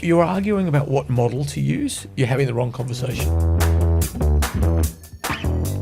If you're arguing about what model to use, you're having the wrong conversation.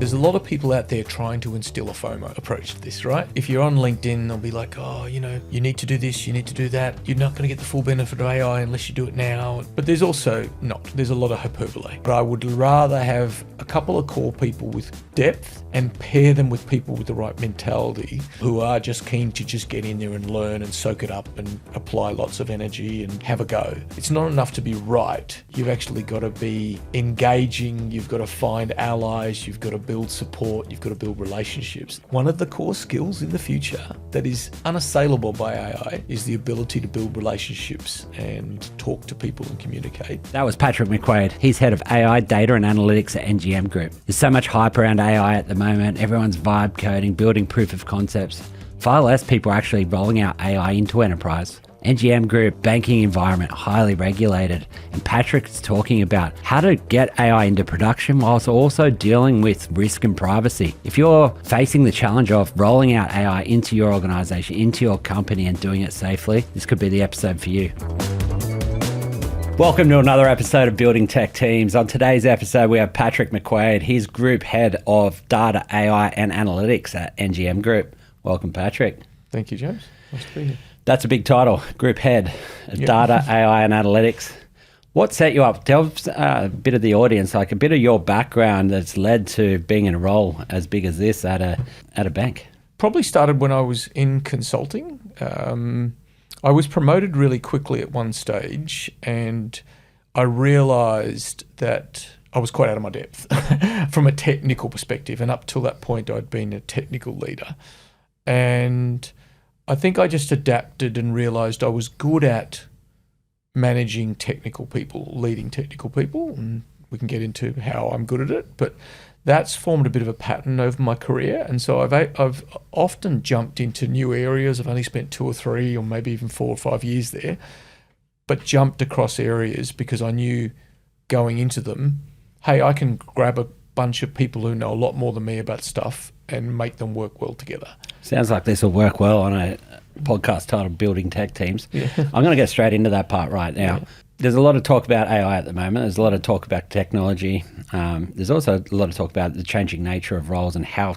There's a lot of people out there trying to instill a FOMO approach to this, right? If you're on LinkedIn, they'll be like, oh, you need to do this, you need to do that. You're not going to get the full benefit of AI unless you do it now. But there's also not. There's a lot of hyperbole. But I would rather have a couple of core people with depth and pair them with people with the right mentality who are just keen to just get in there and learn and soak it up and apply lots of energy and have a go. It's not enough to be right. You've actually got to be engaging. You've got to find allies. You've got to build support. You've got to build relationships. One of the core skills in the future that is unassailable by AI is the ability to build relationships and talk to people and communicate. That was Patrick McQuaid. He's head of AI, data and analytics at NGM Group. There's so much hype around AI at the moment. Everyone's vibe coding, building proof of concepts. Far less people are actually rolling out AI into enterprise. NGM Group, banking environment, highly regulated. And Patrick's talking about how to get AI into production whilst also dealing with risk and privacy. If you're facing the challenge of rolling out AI into your organization, into your company and doing it safely, this could be the episode for you. Welcome to another episode of Building Tech Teams. On today's episode, we have Patrick McQuaid. He's Group Head of Data, AI and Analytics at NGM Group. Welcome, Patrick. Thank you, James. Nice to be here. That's a big title, Group Head of Data, AI and Analytics. What set you up? Tell a bit of the audience, like a bit of your background that's led to being in a role as big as this at a bank. Probably started when I was in consulting. I was promoted really quickly at one stage, and I realised that I was quite out of my depth from a technical perspective. And up till that point, I'd been a technical leader. And I think I just adapted and realised I was good at managing technical people, leading technical people, and we can get into how I'm good at it. But that's formed a bit of a pattern over my career, and so I've often jumped into new areas. I've only spent 2 or 3 or maybe even 4 or 5 years there, but jumped across areas because I knew going into them, hey, I can grab a bunch of people who know a lot more than me about stuff and make them work well together. Sounds like this will work well on a podcast titled Building Tech Teams. Yeah. I'm going to get straight into that part right now. Yeah. There's a lot of talk about AI at the moment. There's a lot of talk about technology. There's also a lot of talk about the changing nature of roles and how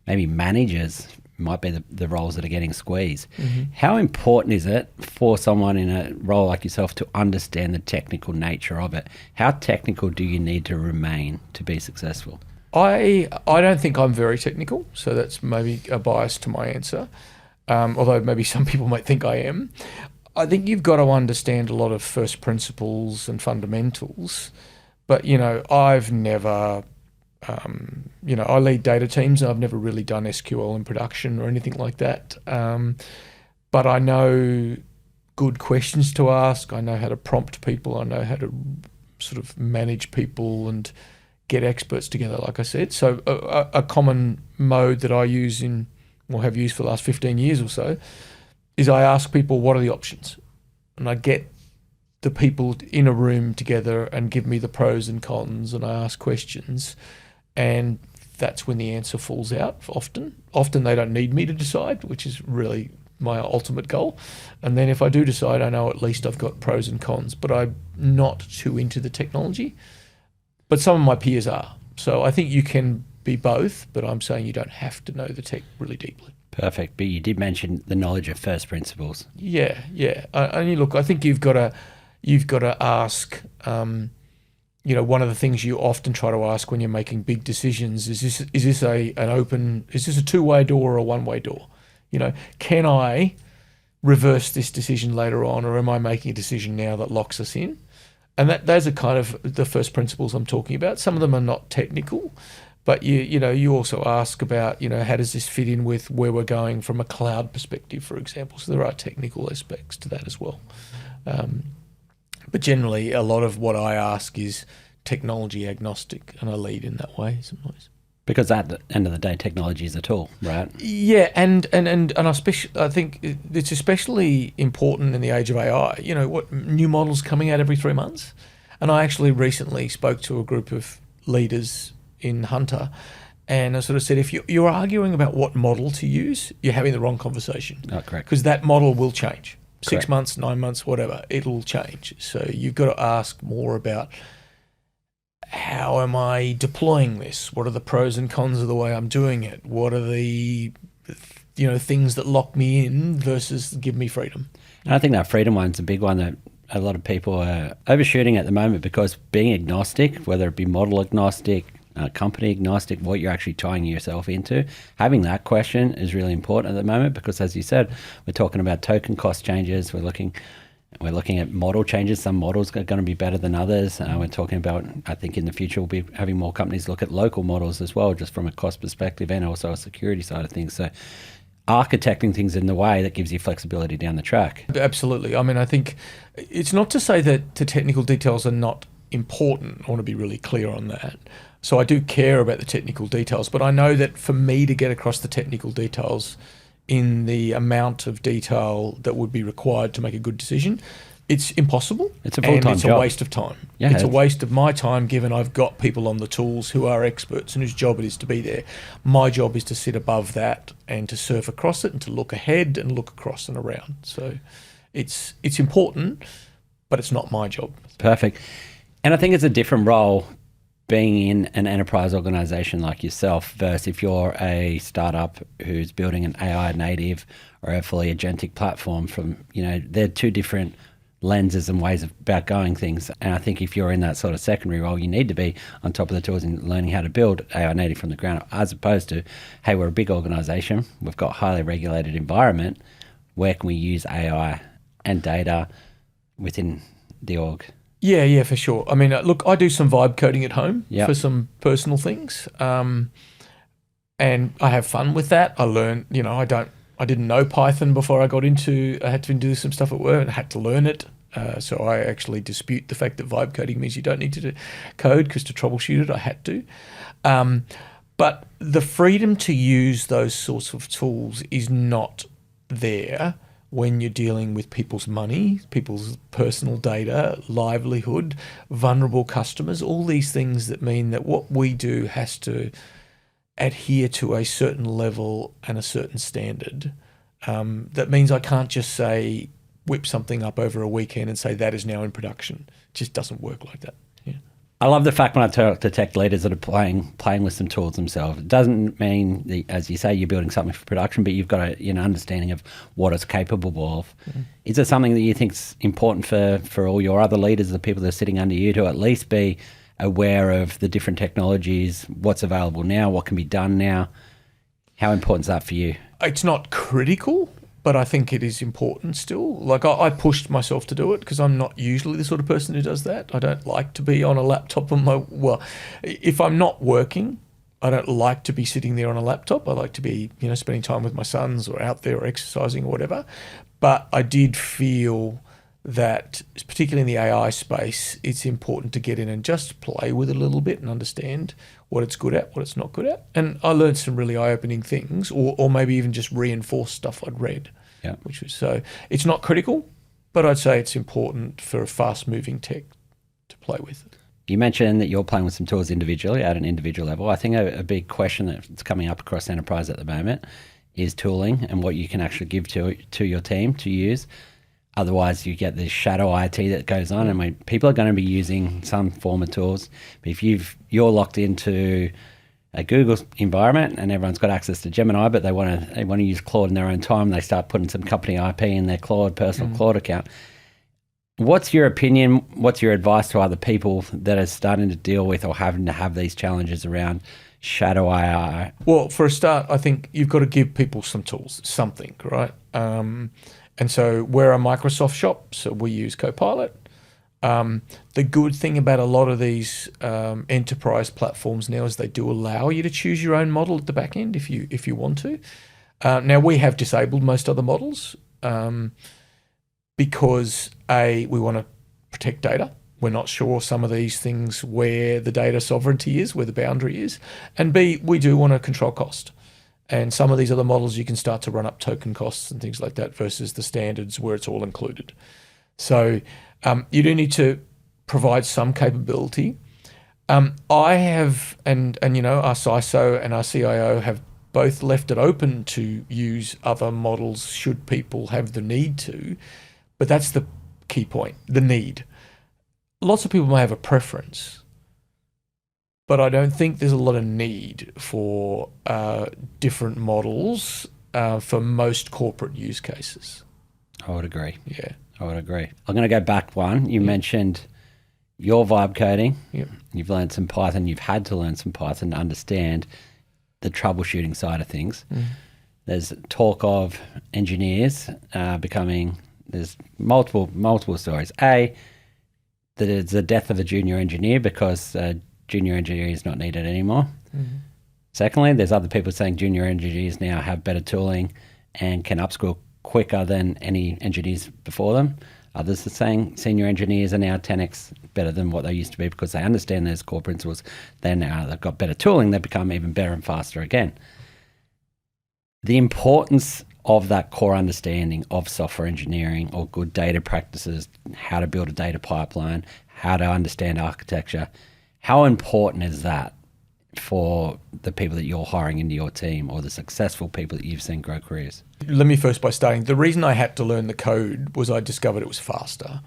maybe managers might be the roles that are getting squeezed. Mm-hmm. How important is it for someone in a role like yourself to understand the technical nature of it? How technical do you need to remain to be successful? I don't think I'm very technical, so that's maybe a bias to my answer, although maybe some people might think I am. I think you've got to understand a lot of first principles and fundamentals, but, I've never, I lead data teams, and I've never really done SQL in production or anything like that, but I know good questions to ask. I know how to prompt people. I know how to sort of manage people and get experts together, like I said. So a common mode that I use have used for the last 15 years or so is I ask people, what are the options? And I get the people in a room together and give me the pros and cons, and I ask questions, and that's when the answer falls out often. Often they don't need me to decide, which is really my ultimate goal. And then if I do decide, I know at least I've got pros and cons, but I'm not too into the technology. But some of my peers are. So I think you can be both, but I'm saying you don't have to know the tech really deeply. Perfect. But you did mention the knowledge of first principles. Yeah. And look, I think you've got to ask. One of the things you often try to ask when you're making big decisions is this a two-way door or a one-way door? Can I reverse this decision later on, or am I making a decision now that locks us in? And those are kind of the first principles I'm talking about. Some of them are not technical, but you also ask about, how does this fit in with where we're going from a cloud perspective, for example. So there are technical aspects to that as well. But generally, a lot of what I ask is technology agnostic, and I lead in that way sometimes. Because at the end of the day, technology is a tool, right? Yeah, and I think it's especially important in the age of AI. What new models coming out every 3 months, and I actually recently spoke to a group of leaders in Hunter, and I sort of said, if you're arguing about what model to use, you're having the wrong conversation. Oh, correct. Because that model will change. 6 Correct. months, 9 months, whatever, it'll change. So you've got to ask more about, how am I deploying this? What are the pros and cons of the way I'm doing it? What are the things that lock me in versus give me freedom? And I think that freedom one's a big one that a lot of people are overshooting at the moment, because being agnostic, whether it be model agnostic, company agnostic, what you're actually tying yourself into, having that question is really important at the moment, because as you said, we're talking about token cost changes. We're looking at model changes. Some models are going to be better than others. We're talking about, I think in the future, we'll be having more companies look at local models as well, just from a cost perspective and also a security side of things. So architecting things in the way that gives you flexibility down the track. Absolutely. I mean, I think it's not to say that the technical details are not important. I want to be really clear on that. So I do care about the technical details, but I know that for me to get across the technical details in the amount of detail that would be required to make a good decision, it's impossible. It's a full-time and it's job. a waste of time. Yeah, it's a waste of my time, given I've got people on the tools who are experts and whose job it is to be there. My job is to sit above that and to surf across it and to look ahead and look across and around. So it's important, but it's not my job. Perfect. And I think it's a different role being in an enterprise organization like yourself versus if you're a startup who's building an AI native or a fully agentic platform. They're two different lenses and ways about going things. And I think if you're in that sort of secondary role, you need to be on top of the tools and learning how to build AI native from the ground up, as opposed to, hey, we're a big organization, we've got highly regulated environment, where can we use AI and data within the org? Yeah, for sure. I mean, look, I do some vibe coding at home Yep. for some personal things, and I have fun with that. I learn, I didn't know Python before I had to do some stuff at work and I had to learn it. So I actually dispute the fact that vibe coding means you don't need to code, because to troubleshoot it, I had to. But the freedom to use those sorts of tools is not there when you're dealing with people's money, people's personal data, livelihood, vulnerable customers, all these things that mean that what we do has to adhere to a certain level and a certain standard. That means I can't just say, whip something up over a weekend and say that is now in production. It just doesn't work like that. Yeah. I love the fact when I talk to tech leaders that are playing with some tools themselves. It doesn't mean, that, as you say, you're building something for production, but you've got an understanding of what it's capable of. Mm-hmm. Is it something that you think is important for all your other leaders, the people that are sitting under you, to at least be aware of the different technologies, what's available now, what can be done now? How important is that for you? It's not critical, but I think it is important still. Like I pushed myself to do it because I'm not usually the sort of person who does that. I don't like to be on a laptop if I'm not working, I don't like to be sitting there on a laptop. I like to be, spending time with my sons or out there or exercising or whatever. But I did feel that, particularly in the AI space, it's important to get in and just play with it a little bit and understand what it's good at, what it's not good at. And I learned some really eye-opening things, or maybe even just reinforce stuff I'd read. Yeah. So it's not critical, but I'd say it's important for a fast-moving tech to play with. You mentioned that you're playing with some tools individually at an individual level. I think a big question that's coming up across enterprise at the moment is tooling and what you can actually give to your team to use. Otherwise, you get this shadow IT that goes on, and people are going to be using some form of tools. But if you're locked into a Google environment and everyone's got access to Gemini, but they want to use Claude in their own time, they start putting some company IP in their personal Claude account. What's your opinion? What's your advice to other people that are starting to deal with or having to have these challenges around shadow AI? Well, for a start, I think you've got to give people some tools, something, right? And so we're a Microsoft shop, so we use Copilot. The good thing about a lot of these enterprise platforms now is they do allow you to choose your own model at the back end if you want to. Now, we have disabled most other models because A, we want to protect data. We're not sure some of these things where the data sovereignty is, where the boundary is. And B, we do want to control cost. And some of these other models, you can start to run up token costs and things like that versus the standards where it's all included. So you do need to provide some capability. I have, and our CISO and our CIO have both left it open to use other models should people have the need to. But that's the key point, the need. Lots of people may have a preference, but I don't think there's a lot of need for different models for most corporate use cases. I would agree. Yeah. I would agree. I'm going to go back one. You mentioned your vibe coding. Yep. You've learned some Python. You've had to learn some Python to understand the troubleshooting side of things. There's talk of engineers becoming, there's multiple stories. A, that it's the death of a junior engineer because junior engineer is not needed anymore. Secondly, there's other people saying junior engineers now have better tooling and can upskill quicker than any engineers before them. Others are saying senior engineers are now 10x better than what they used to be because they understand those core principles. They've got better tooling, they become even better and faster again. The importance of that core understanding of software engineering or good data practices, how to build a data pipeline, how to understand architecture, how important is that for the people that you're hiring into your team or the successful people that you've seen grow careers? Let me first by starting. The reason I had to learn the code was I discovered it was faster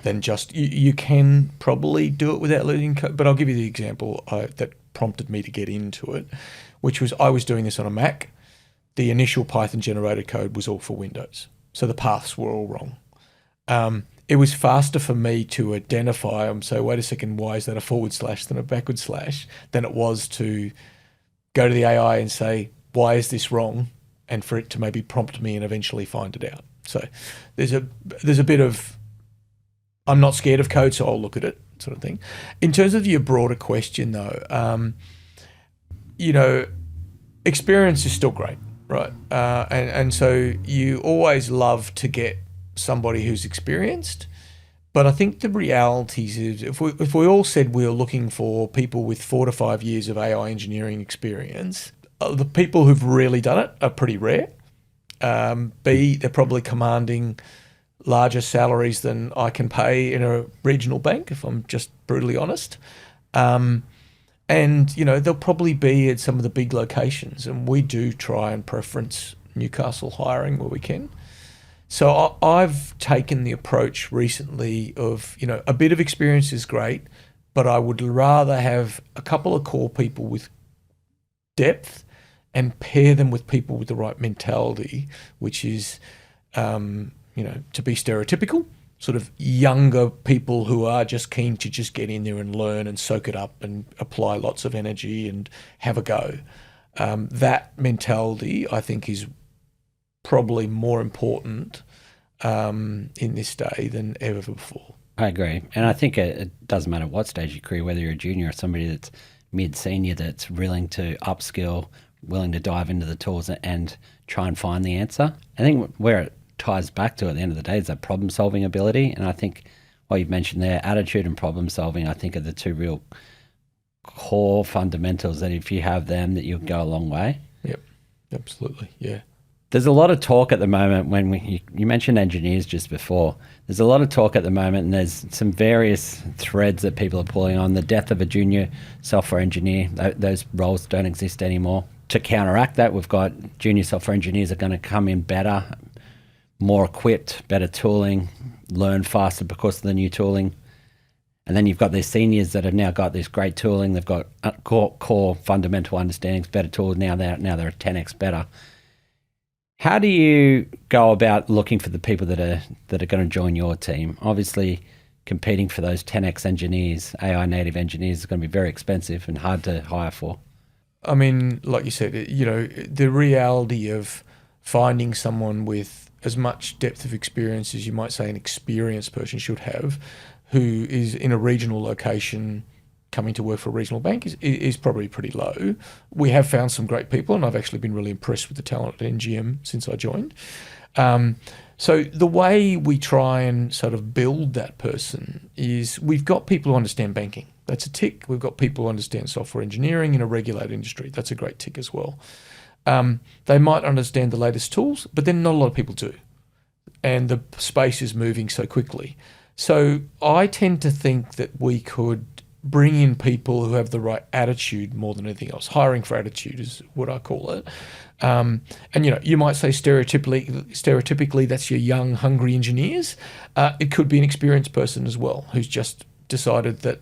than just, you can probably do it without learning code, but I'll give you the example that prompted me to get into it, which was I was doing this on a Mac. The initial Python generated code was all for Windows. So the paths were all wrong. It was faster for me to identify and say, wait a second, why is that a forward slash than a backward slash, than it was to go to the AI and say, why is this wrong? And for it to maybe prompt me and eventually find it out. So there's a bit of, I'm not scared of code, so I'll look at it sort of thing. In terms of your broader question though, experience is still great, right? And so you always love to get somebody who's experienced, but I think the reality is if we all said we were looking for people with 4 to 5 years of AI engineering experience, the people who've really done it are pretty rare. B, they're probably commanding larger salaries than I can pay in a regional bank, if I'm just brutally honest. And, they'll probably be at some of the big locations, and we do try and preference Newcastle hiring where we can. So I've taken the approach recently of, a bit of experience is great, but I would rather have a couple of core people with depth and pair them with people with the right mentality, which is, to be stereotypical, sort of younger people who are just keen to just get in there and learn and soak it up and apply lots of energy and have a go. That mentality, I think, is probably more important in this day than ever before. I agree. And I think it doesn't matter what stage of your career, whether you're a junior or somebody that's mid-senior that's willing to upskill, willing to dive into the tools and try and find the answer. I think where it ties back to at the end of the day is that problem-solving ability. And I think what you've mentioned there, attitude and problem-solving, I think are the two real core fundamentals that if you have them, that you'll go a long way. Yep, absolutely, yeah. There's a lot of talk at the moment when you mentioned engineers just before. There's a lot of talk at the moment, and there's some various threads that people are pulling on. The death of a junior software engineer, those roles don't exist anymore. To counteract that, we've got junior software engineers are going to come in better, more equipped, better tooling, learn faster because of the new tooling. And then you've got these seniors that have now got this great tooling. They've got core fundamental understandings, better tools. Now they're 10x better. How do you go about looking for the people that are going to join your team? Obviously, competing for those 10x engineers, AI native engineers, is going to be very expensive and hard to hire for. I mean, like you said, the reality of finding someone with as much depth of experience as you might say an experienced person should have, who is in a regional location coming to work for a regional bank is probably pretty low. We have found some great people, and I've actually been really impressed with the talent at NGM since I joined. So the way we try and sort of build that person is we've got people who understand banking. That's a tick. We've got people who understand software engineering in a regulated industry. That's a great tick as well. They might understand the latest tools, but then not a lot of people do. And the space is moving so quickly. So I tend to think that we could bring in people who have the right attitude more than anything else. Hiring for attitude is what I call it. And you might say stereotypically that's your young, hungry engineers. It could be an experienced person as well who's just decided that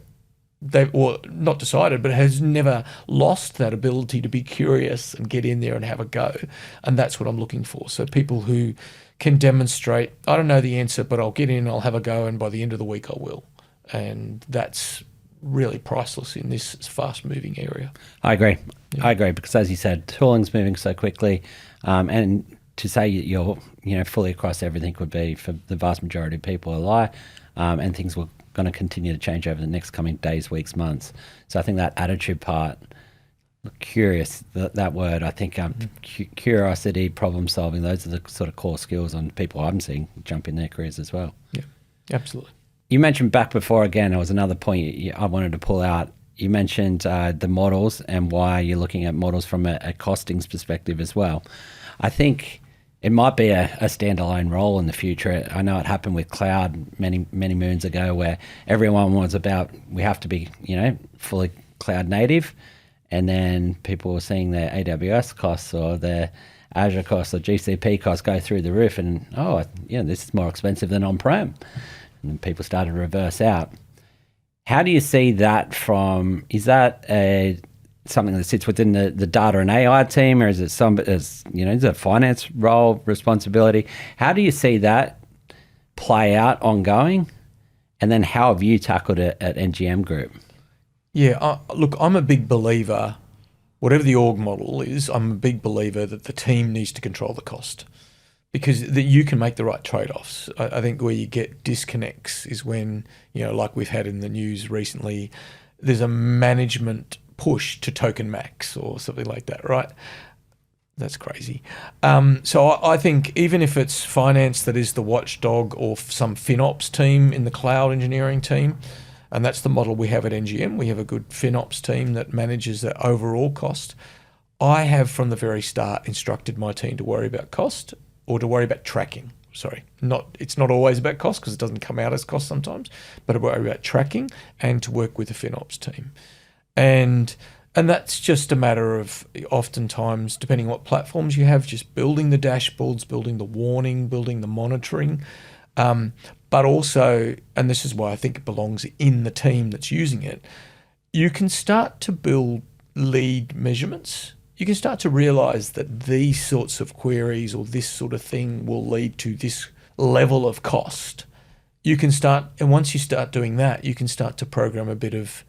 or not decided, but has never lost that ability to be curious and get in there and have a go. And that's what I'm looking for. So people who can demonstrate, I don't know the answer, but I'll get in, I'll have a go, and by the end of the week I will. And that's really priceless in this fast-moving area. I agree. Yeah. I agree, because as you said, tooling's moving so quickly, and to say you're fully across everything would be, for the vast majority of people, a lie, and things will going to continue to change over the next coming days, weeks, months. So I think that attitude part, curious, that word, I think curiosity, problem solving, those are the sort of core skills on people I'm seeing jump in their careers as well. Yeah, absolutely. You mentioned back before, again, there was another point I wanted to pull out. You mentioned the models and why you're looking at models from a costings perspective as well. I think it might be a standalone role in the future. I know it happened with cloud many moons ago, where everyone was about, we have to be, fully cloud native. And then people were seeing their AWS costs or their Azure costs or GCP costs go through the roof, and, this is more expensive than on-prem. And then people started to reverse out. How do you see that is that something that sits within the data and AI team, or is it is it a finance role, responsibility? How do you see that play out ongoing? And then how have you tackled it at NGM Group? Yeah, look, I'm a big believer, whatever the org model is, I'm a big believer that the team needs to control the cost, because you can make the right trade-offs. I think where you get disconnects is when, like we've had in the news recently, there's a management push to token max or something like that, right? That's crazy. So I think even if it's finance that is the watchdog, or some FinOps team in the cloud engineering team, and that's the model we have at NGM, we have a good FinOps team that manages the overall cost. I have from the very start instructed my team to worry about cost, or to worry about tracking. Sorry, it's not always about cost, because it doesn't come out as cost sometimes, but to worry about tracking and to work with the FinOps team. And that's just a matter of, oftentimes, depending on what platforms you have, just building the dashboards, building the warning, building the monitoring. But also, and this is why I think it belongs in the team that's using it, you can start to build lead measurements. You can start to realize that these sorts of queries or this sort of thing will lead to this level of cost. You can start, and once you start doing that, you can start to program a bit of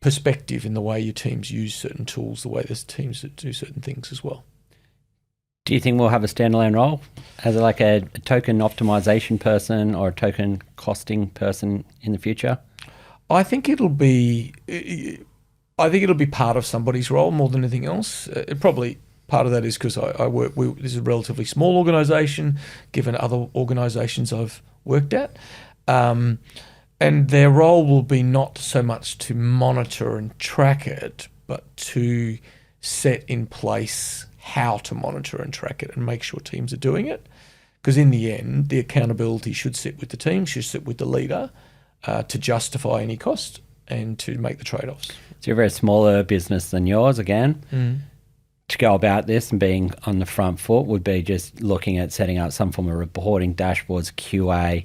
perspective in the way your teams use certain tools, the way there's teams that do certain things as well. Do you think we'll have a standalone role as like a token optimization person or a token costing person in the future? I think it'll be part of somebody's role more than anything else. Probably part of that is because I work. This is a relatively small organisation, given other organisations I've worked at. And their role will be not so much to monitor and track it, but to set in place how to monitor and track it and make sure teams are doing it. Because in the end, the accountability should sit with the team, should sit with the leader to justify any cost and to make the trade-offs. So you're a very smaller business than yours, again. To go about this and being on the front foot would be just looking at setting up some form of reporting, dashboards, QA,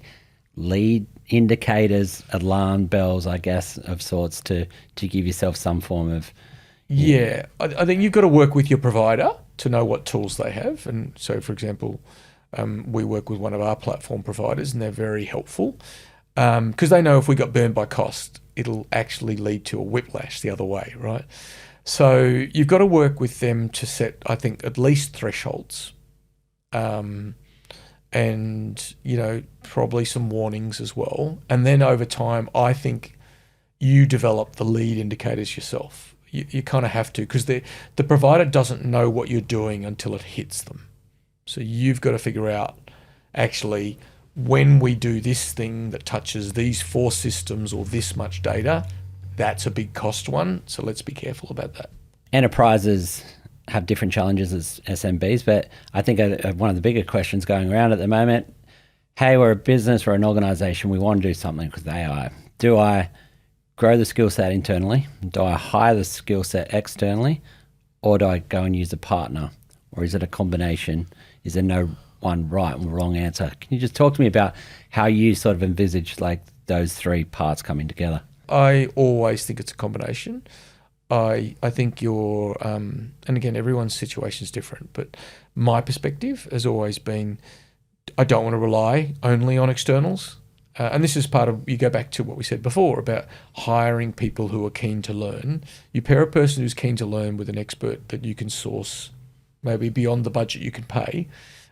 lead indicators, alarm bells, I guess, of sorts to give yourself some form of... Yeah, I think you've got to work with your provider to know what tools they have. And so, for example, we work with one of our platform providers, and they're very helpful because they know if we got burned by cost, it'll actually lead to a whiplash the other way, right? So you've got to work with them to set, I think, at least thresholds. And, probably some warnings as well. And then over time, I think you develop the lead indicators yourself. You kind of have to, because the provider doesn't know what you're doing until it hits them. So you've got to figure out, actually, when we do this thing that touches these 4 systems or this much data, that's a big cost one. So let's be careful about that. Enterprises have different challenges as SMBs, but I think one of the bigger questions going around at the moment, hey, we're a business or an organization, we want to do something with AI. Do I grow the skill set internally? Do I hire the skill set externally? Or do I go and use a partner? Or is it a combination? Is there no one right and wrong answer? Can you just talk to me about how you sort of envisage like those three parts coming together? I always think it's a combination. I think you're, and again, everyone's situation is different, but my perspective has always been, I don't want to rely only on externals. And this is part of, you go back to what we said before about hiring people who are keen to learn. You pair a person who's keen to learn with an expert that you can source maybe beyond the budget you can pay,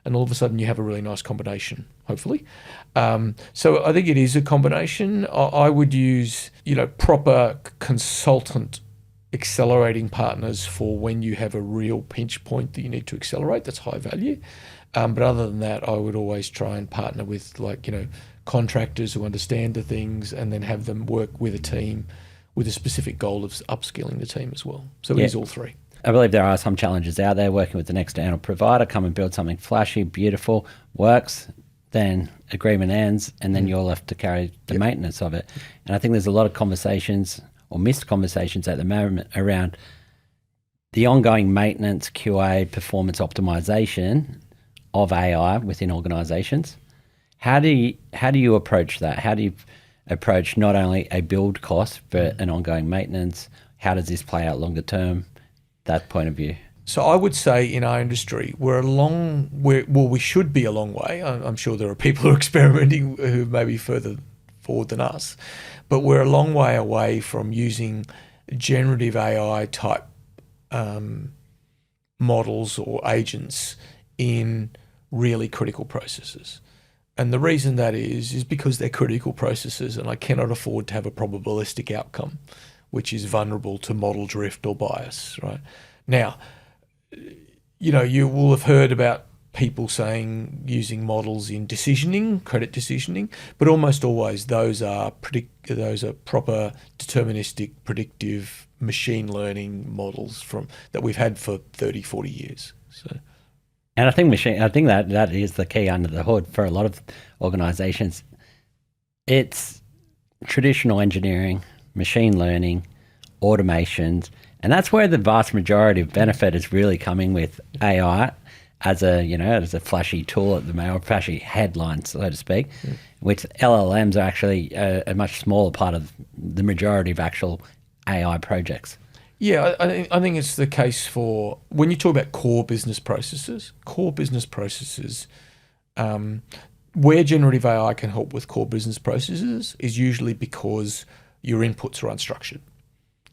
and all of a sudden you have a really nice combination, hopefully. So I think it is a combination. I would use, proper consultant accelerating partners for when you have a real pinch point that you need to accelerate. That's high value. But other than that, I would always try and partner with contractors who understand the things, and then have them work with a team with a specific goal of upskilling the team as well. So it is all three. I believe there are some challenges out there working with an external provider, come and build something flashy, beautiful, works, then agreement ends, and then you're left to carry the maintenance of it. And I think there's a lot of conversations or missed conversations at the moment around the ongoing maintenance, QA, performance optimization of AI within organizations. How do you approach that? How do you approach not only a build cost, but an ongoing maintenance? How does this play out longer term? That point of view. So I would say in our industry, we should be a long way. I'm sure there are people who are experimenting who may be further forward than us, but we're a long way away from using generative AI type models or agents in really critical processes. And the reason that is because they're critical processes, and I cannot afford to have a probabilistic outcome which is vulnerable to model drift or bias, right? Now, you will have heard about people saying using models in decisioning, credit decisioning, but almost always those are proper deterministic, predictive machine learning models that we've had for 30, 40 years. So. And I think that is the key under the hood for a lot of organizations. It's traditional engineering, machine learning, automations, and that's where the vast majority of benefit is really coming with AI as a flashy tool at the moment, flashy headline, so to speak, which LLMs are actually a much smaller part of the majority of actual AI projects. Yeah, I think it's the case for when you talk about core business processes, where generative AI can help with core business processes is usually because your inputs are unstructured.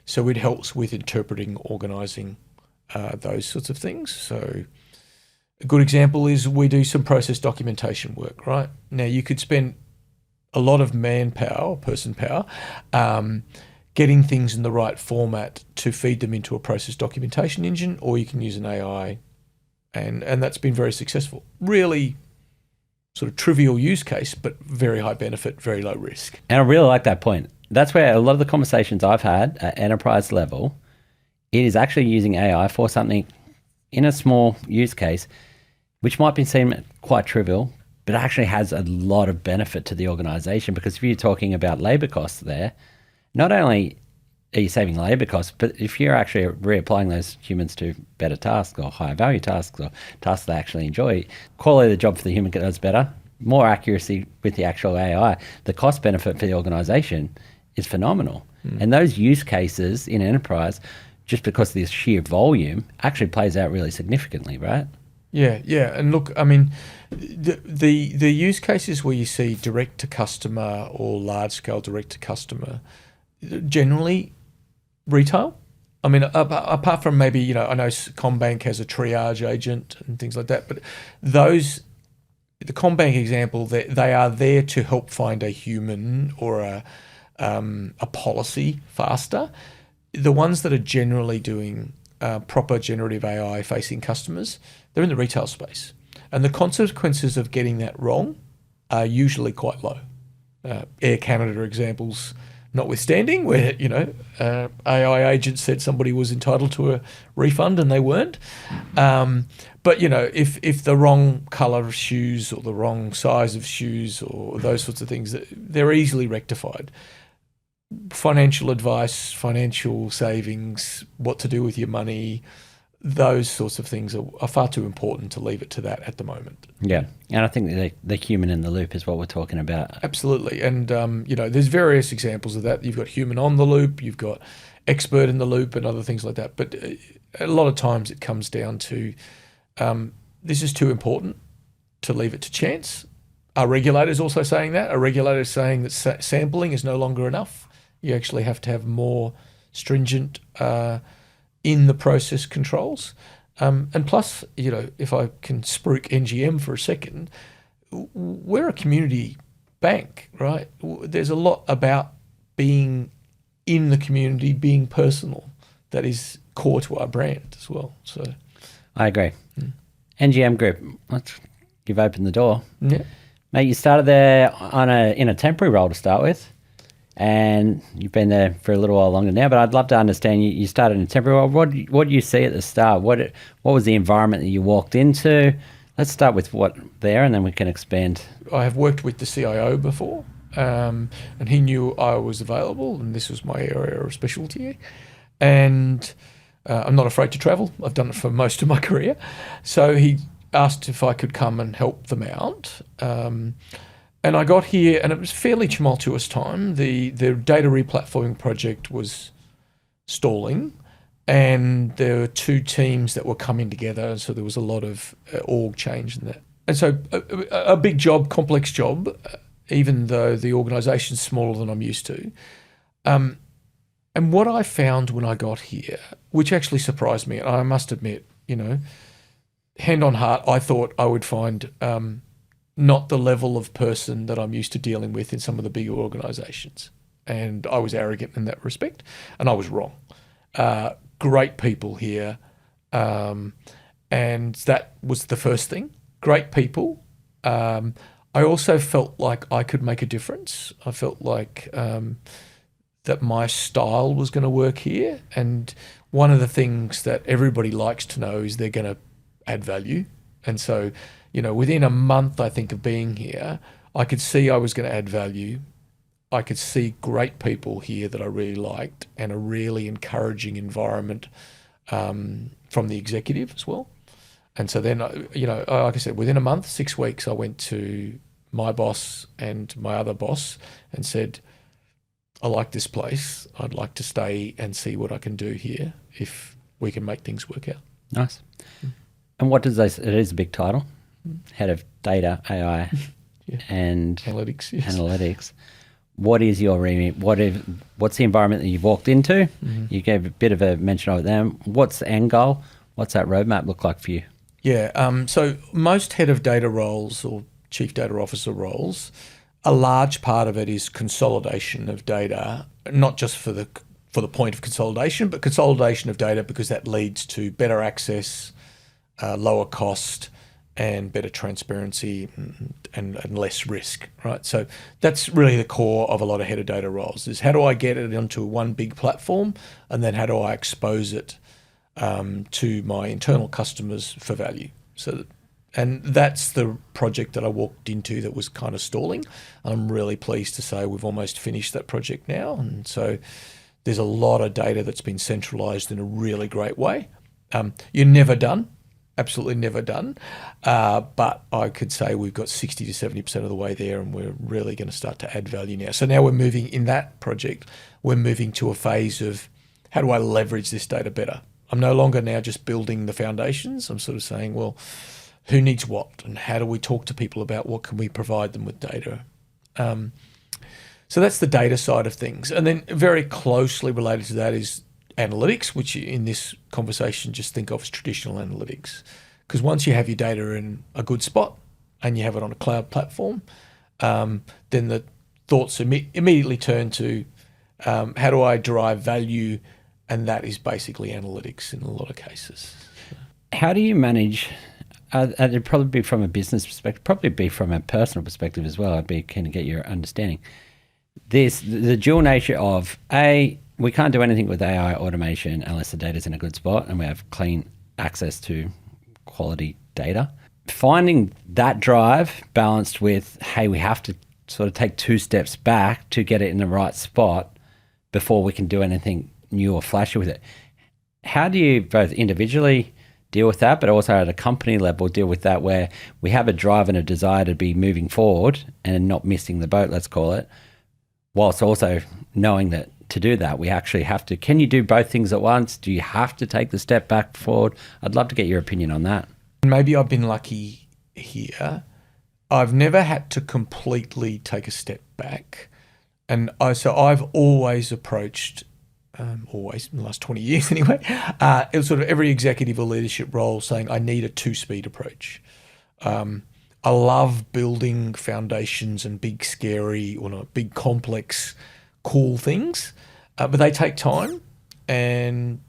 So it helps with interpreting, organizing those sorts of things. So a good example is we do some process documentation work, right? Now you could spend a lot of manpower, person power, getting things in the right format to feed them into a process documentation engine, or you can use an AI, and that's been very successful. Really sort of trivial use case, but very high benefit, very low risk. And I really like that point. That's where a lot of the conversations I've had at enterprise level, it is actually using AI for something in a small use case, which might be seen quite trivial, but actually has a lot of benefit to the organization. Because if you're talking about labor costs there, not only are you saving labor costs, but if you're actually reapplying those humans to better tasks or higher value tasks or tasks they actually enjoy, quality of the job for the human does better, more accuracy with the actual AI, the cost benefit for the organization is phenomenal. And those use cases in enterprise, just because of this sheer volume, actually plays out really significantly, right? Yeah. And look, I mean, the use cases where you see direct to customer or large scale direct to customer, generally retail. I mean, apart from maybe, I know CommBank has a triage agent and things like that, but the CommBank example, they are there to help find a human or a policy faster. The ones that are generally doing proper generative AI facing customers, they're in the retail space. And the consequences of getting that wrong are usually quite low. Air Canada examples notwithstanding, where, AI agents said somebody was entitled to a refund and they weren't. But, if the wrong colour of shoes or the wrong size of shoes or those sorts of things, they're easily rectified. financial advice, financial savings, what to do with your money, those sorts of things are far too important to leave it to that at the moment. Yeah, and I think the human in the loop is what we're talking about. Absolutely. And, there's various examples of that. You've got human on the loop, you've got expert in the loop and other things like that. But a lot of times it comes down to this is too important to leave it to chance. Are regulators also saying that? Are regulators saying that sampling is no longer enough? You actually have to have more stringent in the process controls. And plus, if I can spruik NGM for a second, we're a community bank, right? There's a lot about being in the community, being personal, that is core to our brand as well. So, I agree. NGM Group, you've opened the door. Yeah. Mate, you started there in a temporary role to start with, and you've been there for a little while longer now, but I'd love to understand, you started in a temporary role. What do you see at the start? What was the environment that you walked into? Let's start with what there, and then we can expand. I have worked with the CIO before, and he knew I was available, and this was my area of specialty. And I'm not afraid to travel. I've done it for most of my career. So he asked if I could come and help them out. And I got here, and it was a fairly tumultuous time. The data replatforming project was stalling, and there were two teams that were coming together, so there was a lot of org change in that. And so a big job, complex job, even though the organisation's smaller than I'm used to. And what I found when I got here, which actually surprised me, and I must admit, hand on heart, I thought I would find not the level of person that I'm used to dealing with in some of the bigger organisations. And I was arrogant in that respect, and I was wrong. Great people here, and that was the first thing. Great people. I also felt like I could make a difference. I felt like that my style was going to work here. And one of the things that everybody likes to know is they're going to add value. And so, within a month, I think, of being here, I could see I was going to add value. I could see great people here that I really liked, and a really encouraging environment from the executive as well. And so then, like I said, within a month, 6 weeks, I went to my boss and my other boss and said, I like this place. I'd like to stay and see what I can do here if we can make things work out. Nice. And what does it is a big title, head of data, AI, and analytics. Yes. Analytics. What is your remit? What's the environment that you've walked into? You gave a bit of a mention of them. What's the end goal? What's that roadmap look like for you? Yeah. So most head of data roles or chief data officer roles, a large part of it is consolidation of data, not just for the point of consolidation, but consolidation of data because that leads to better access, lower cost, and better transparency and less risk, right? So that's really the core of a lot of head of data roles is how do I get it onto one big platform, and then how do I expose it to my internal customers for value? And that's the project that I walked into that was kind of stalling. I'm really pleased to say we've almost finished that project now. And so there's a lot of data that's been centralized in a really great way. You're never done, absolutely never done. But I could say we've got 60 to 70% of the way there, and we're really going to start to add value now. So now we're moving in that project, we're moving to a phase of how do I leverage this data better? I'm no longer now just building the foundations. I'm sort of saying, well, who needs what, and how do we talk to people about what can we provide them with data? So that's the data side of things. And then very closely related to that is analytics, which in this conversation just think of as traditional analytics. Because once you have your data in a good spot and you have it on a cloud platform, then the thoughts immediately turn to how do I derive value, and that is basically analytics in a lot of cases. How do you manage... it'd probably be from a business perspective, probably be from a personal perspective as well. I'd be keen to get your understanding. The dual nature of we can't do anything with AI automation unless the data's in a good spot and we have clean access to quality data. Finding that drive balanced with, hey, we have to sort of take 2 steps back to get it in the right spot. before we can do anything new or flashy with it. How do you both individually deal with that, but also at a company level deal with that, where we have a drive and a desire to be moving forward and not missing the boat, let's call it, whilst also knowing that to do that, we actually have to, can you do both things at once? Do you have to take the step back forward? I'd love to get your opinion on that. Maybe I've been lucky here. I've never had to completely take a step back. And so I've always approached, always in the last 20 years anyway, it was sort of every executive or leadership role saying I need a two-speed approach. I love building foundations and big, scary, or not big, complex, cool things, but they take time, and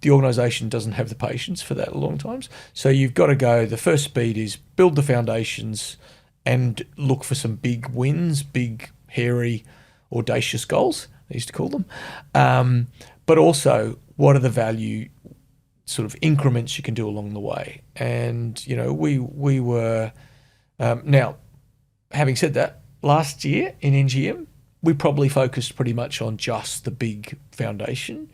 the organisation doesn't have the patience for that a long times. So you've got to go, the first speed is build the foundations and look for some big wins, big, hairy, audacious goals, I used to call them. But also, what are the value sort of increments you can do along the way? And, you know, we were, now, having said that, last year in NGM, we probably focused pretty much on just the big foundation,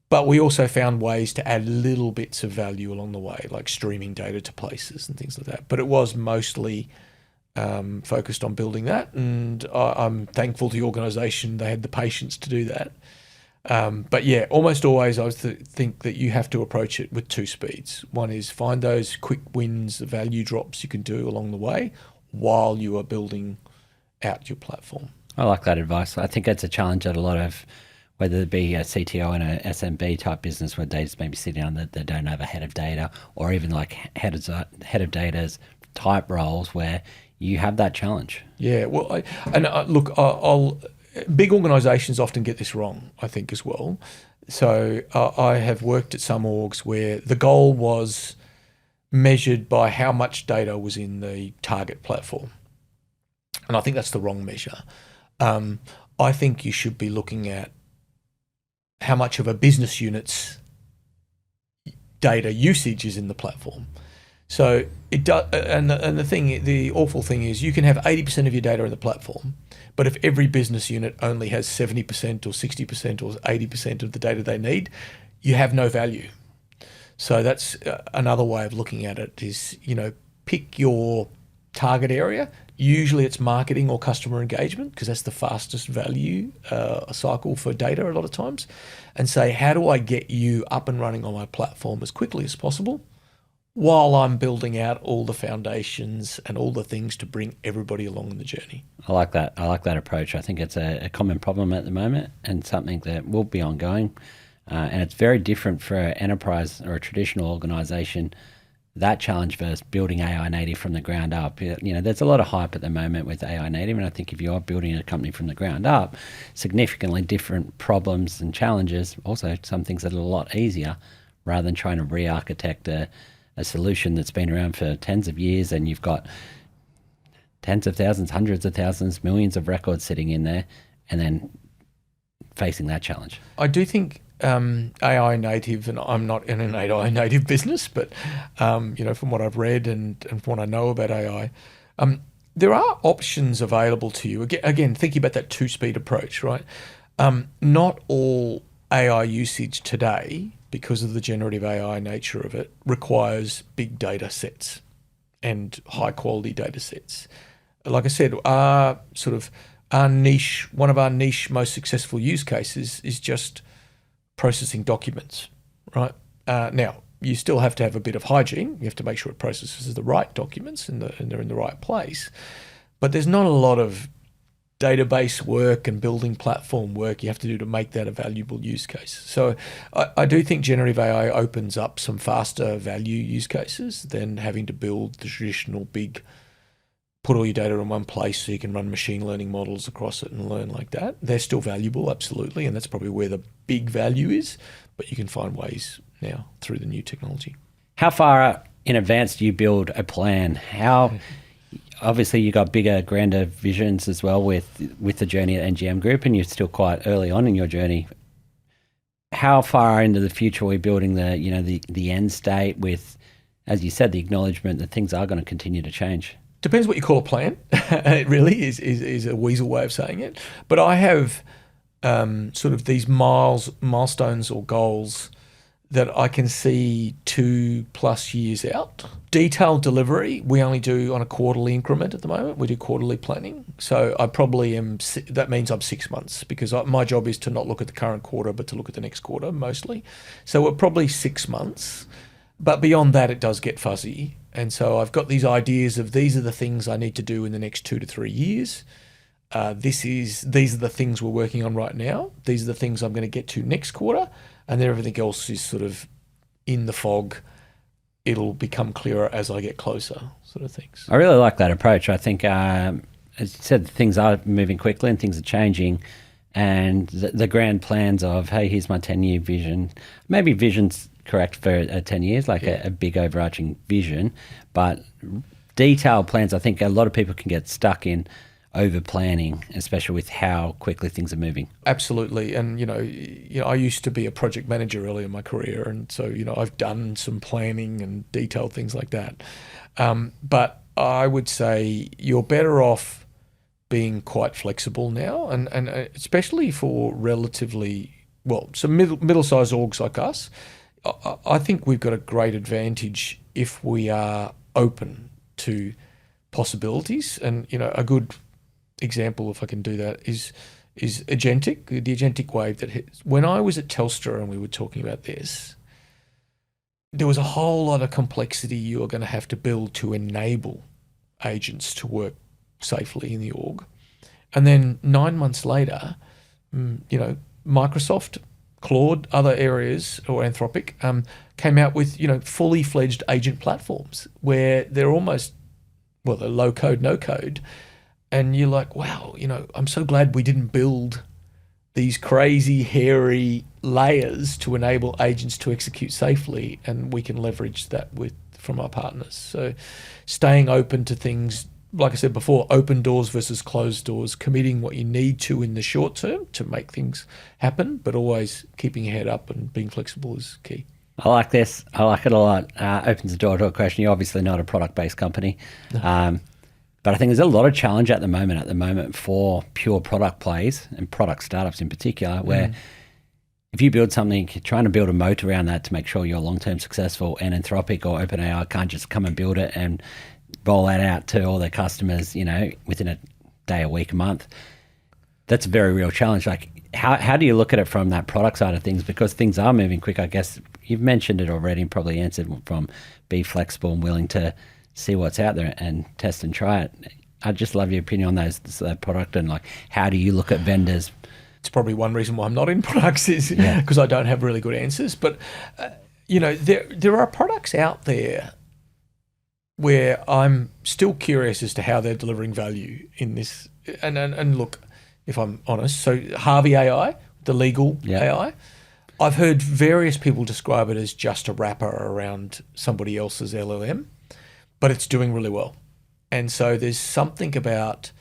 but we also found ways to add little bits of value along the way, like streaming data to places and things like that. But it was mostly focused on building that, and I'm thankful to the organisation they had the patience to do that. But yeah, almost always I think that you have to approach it with two speeds. One is find those quick wins, the value drops you can do along the way while you are building out your platform. I like that advice. I think that's a challenge that a lot of, whether it be a CTO in a SMB type business where they just maybe sitting on that they don't have a head of data, or even like head of data's type roles where you have that challenge. Yeah, well, I'll big organisations often get this wrong, I think, as well. So I have worked at some orgs where the goal was measured by how much data was in the target platform. And I think that's the wrong measure. I think you should be looking at how much of a business unit's data usage is in the platform. So it does, and the awful thing is you can have 80% of your data in the platform, but if every business unit only has 70% or 60% or 80% of the data they need, you have no value. So that's another way of looking at it is, you know, pick your target area. Usually it's marketing or customer engagement, because that's the fastest value cycle for data a lot of times, and say, how do I get you up and running on my platform as quickly as possible while I'm building out all the foundations and all the things to bring everybody along in the journey. I like that. I like that approach. I think it's a common problem at the moment and something that will be ongoing. And it's very different for an enterprise or a traditional organization, that challenge versus building AI native from the ground up. You know, there's a lot of hype at the moment with AI native, and I think if you are building a company from the ground up, significantly different problems and challenges, also some things that are a lot easier, rather than trying to re-architect a solution that's been around for tens of years, and you've got tens of thousands, hundreds of thousands, millions of records sitting in there, and then facing that challenge. I do think AI native, and I'm not in an AI native business, but you know, from what I've read and from what I know about AI, there are options available to you. Again, thinking about that two-speed approach, right? Not all AI usage today, because of the generative AI nature of it, requires big data sets and high quality data sets. Like I said, one of our niche most successful use cases is just processing documents, right? Now, you still have to have a bit of hygiene. You have to make sure it processes the right documents and they're in the right place. But there's not a lot of database work and building platform work you have to do to make that a valuable use case. So I do think generative AI opens up some faster value use cases than having to build the traditional big, put all your data in one place so you can run machine learning models across it and learn like that. They're still valuable, absolutely, and that's probably where the big value is, but you can find ways now through the new technology. How far in advance do you build a plan? Obviously, you got bigger, grander visions as well with the journey at NGM Group, and you're still quite early on in your journey. How far into the future are we building the end state with, as you said, the acknowledgement that things are going to continue to change? Depends what you call a plan. It really is a weasel way of saying it. But I have sort of these milestones or goals that I can see 2+ years out. Detailed delivery, we only do on a quarterly increment at the moment. We do quarterly planning. So I probably am, that means I'm 6 months, because my job is to not look at the current quarter, but to look at the next quarter mostly. So we're probably 6 months. But beyond that, it does get fuzzy. And so I've got these ideas of these are the things I need to do in the next 2 to 3 years. These are the things we're working on right now. These are the things I'm going to get to next quarter. And then everything else is sort of in the fog. It'll become clearer as I get closer, sort of things. I really like that approach. I think, as you said, things are moving quickly and things are changing. And the grand plans of, hey, here's my 10-year vision. Maybe vision's correct for 10 years, like a big overarching vision. But detailed plans, I think a lot of people can get stuck in over planning, especially with how quickly things are moving. Absolutely. And, I used to be a project manager early in my career. And so, I've done some planning and detailed things like that. But I would say you're better off being quite flexible now. And especially for relatively, some middle-sized orgs like us, I think we've got a great advantage if we are open to possibilities. And, a good example, if I can do that, is Agentic, the Agentic wave that hit. When I was at Telstra and we were talking about this, there was a whole lot of complexity you are going to have to build to enable agents to work safely in the org. And then 9 months later, Microsoft, Claude, other areas, or Anthropic, came out with, fully fledged agent platforms where they're almost, they're low code, no code. And you're like, wow, I'm so glad we didn't build these crazy, hairy layers to enable agents to execute safely, and we can leverage that from our partners. So staying open to things, like I said before, open doors versus closed doors, committing what you need to in the short term to make things happen, but always keeping your head up and being flexible is key. I like this. I like it a lot. Opens the door to a question. You're obviously not a product-based company. No. But I think there's a lot of challenge at the moment for pure product plays and product startups in particular, where if you build something, you're trying to build a moat around that to make sure you're long-term successful, and Anthropic or OpenAI can't just come and build it and roll that out to all their customers, within a day, a week, a month. That's a very real challenge. Like, how do you look at it from that product side of things? Because things are moving quick. I guess you've mentioned it already and probably answered from be flexible and willing to see what's out there and test and try it. I'd just love your opinion on that product, and like, how do you look at vendors? It's probably one reason why I'm not in products is because I don't have really good answers. But, there are products out there where I'm still curious as to how they're delivering value in this. And look, if I'm honest, so Harvey AI, the legal AI, I've heard various people describe it as just a wrapper around somebody else's LLM, but it's doing really well. And so there's something about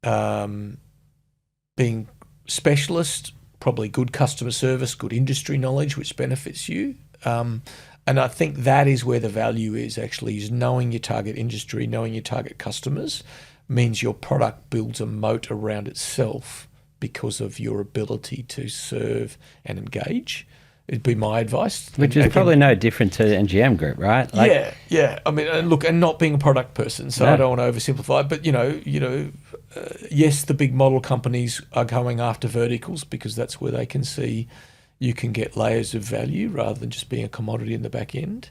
being specialist, probably good customer service, good industry knowledge, which benefits you. And I think that is where the value is knowing your target industry, knowing your target customers means your product builds a moat around itself because of your ability to serve and engage. It'd be my advice. Which is probably no different to NGM Group, right? Yeah. I mean, and look, and not being a product person, so I don't want to oversimplify it, but yes, the big model companies are going after verticals because that's where they can see you can get layers of value rather than just being a commodity in the back end.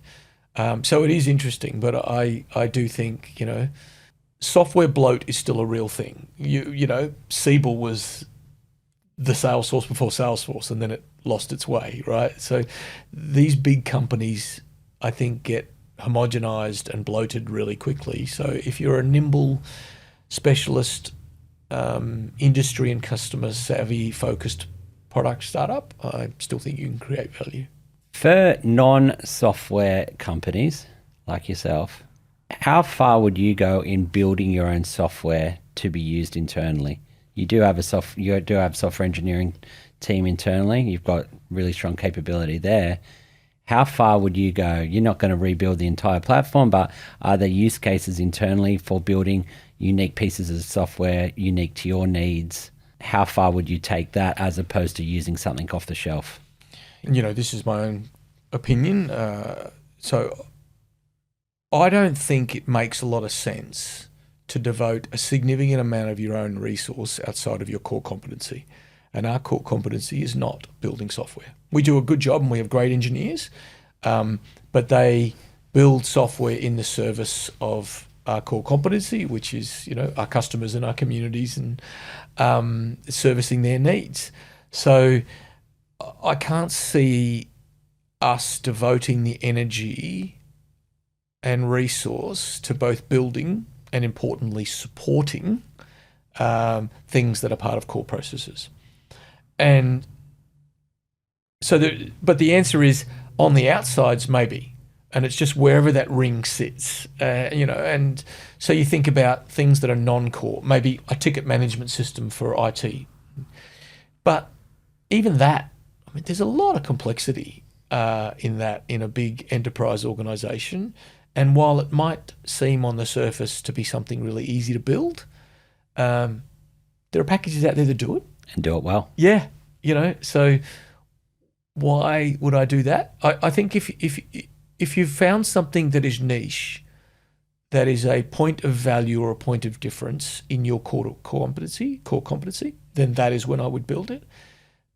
So it is interesting, but I do think, software bloat is still a real thing. Siebel was the Salesforce before Salesforce, and then it lost its way, right? So these big companies, I think, get homogenized and bloated really quickly. So if you're a nimble, specialist, industry and customer savvy focused product startup, I still think you can create value. For non-software companies like yourself, how far would you go in building your own software to be used internally? You do have a software engineering team internally. You've got really strong capability there. How far would you go? You're not going to rebuild the entire platform, but are there use cases internally for building unique pieces of software unique to your needs How far would you take that as opposed to using something off the shelf? This is my own opinion. So I don't think it makes a lot of sense to devote a significant amount of your own resource outside of your core competency. And our core competency is not building software. We do a good job and we have great engineers, but they build software in the service of our core competency, which is, our customers and our communities and servicing their needs. So I can't see us devoting the energy and resource to both building and importantly supporting things that are part of core processes. And so, but the answer is on the outsides, maybe. And it's just wherever that ring sits, and so you think about things that are non-core, maybe a ticket management system for IT. But even that, there's a lot of complexity in a big enterprise organization. And while it might seem on the surface to be something really easy to build, there are packages out there that do it. And do it well. Yeah, so why would I do that? I think if you've found something that is niche, that is a point of value or a point of difference in your core competency, then that is when I would build it.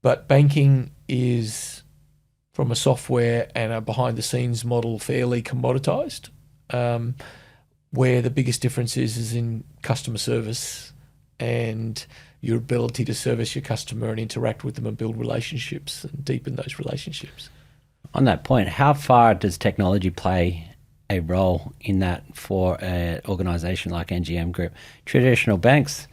But banking is, from a software and a behind-the-scenes model, fairly commoditized, where the biggest difference is in customer service and your ability to service your customer and interact with them and build relationships and deepen those relationships. On that point, how far does technology play a role in that for an organization like NGM Group? Traditional banks,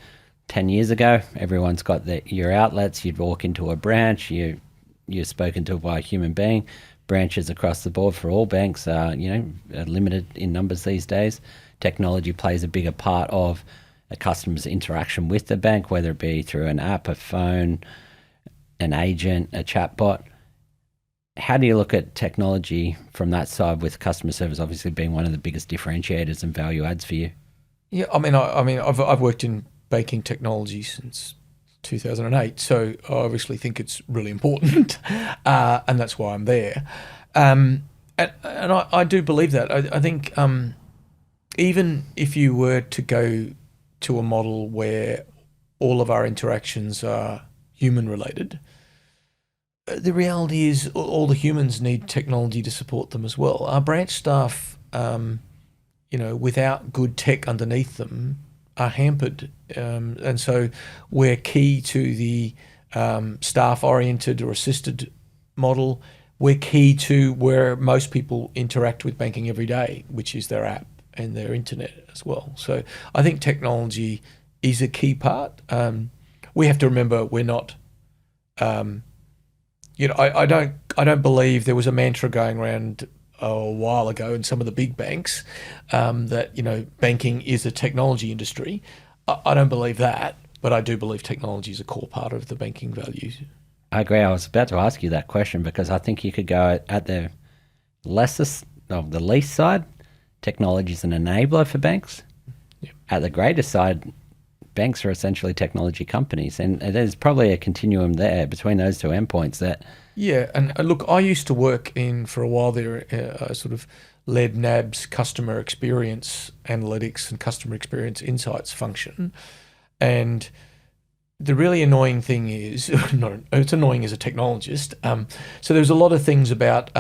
10 years ago, everyone's got your outlets. You'd walk into a branch, you're spoken to by a human being. Branches across the board for all banks are limited in numbers these days. Technology plays a bigger part of a customer's interaction with the bank, whether it be through an app, a phone, an agent, a chatbot. How do you look at technology from that side, with customer service obviously being one of the biggest differentiators and value adds for you? Yeah, I've worked in banking technology since 2008, so I obviously think it's really important, and that's why I'm there. And I do believe that. I think even if you were to go to a model where all of our interactions are human related, the reality is all the humans need technology to support them as well. Our branch staff, without good tech underneath them, are hampered. And so we're key to the staff-oriented or assisted model. We're key to where most people interact with banking every day, which is their app and their internet as well. So I think technology is a key part. We have to remember we're not... I don't believe there was a mantra going around a while ago in some of the big banks that banking is a technology industry. I don't believe that, but I do believe technology is a core part of the banking values. I agree. I was about to ask you that question because I think you could go at the least side, technology is an enabler for banks. Yeah. At the greatest side, banks are essentially technology companies, and there's probably a continuum there between those two endpoints that... Yeah, and look, I used to work for a while there, sort of led NAB's customer experience analytics and customer experience insights function. And the really annoying thing is, it's annoying as a technologist. So there's a lot of things about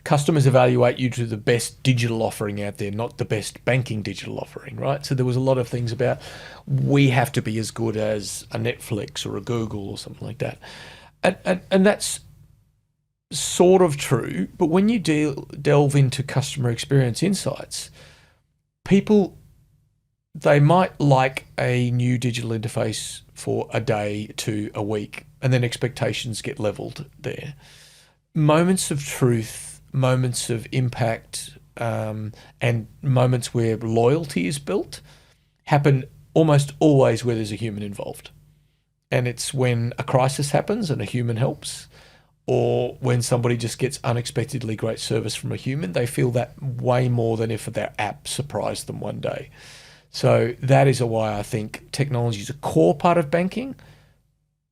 customers evaluate you to the best digital offering out there, not the best banking digital offering, right? So there was a lot of things about we have to be as good as a Netflix or a Google or something like that. And that's sort of true, but when you delve into customer experience insights, people, they might like a new digital interface for a day to a week, and then expectations get leveled there. Moments of truth, moments of impact, and moments where loyalty is built happen almost always where there's a human involved. And it's when a crisis happens and a human helps, or when somebody just gets unexpectedly great service from a human, they feel that way more than if their app surprised them one day. So that is why I think technology is a core part of banking,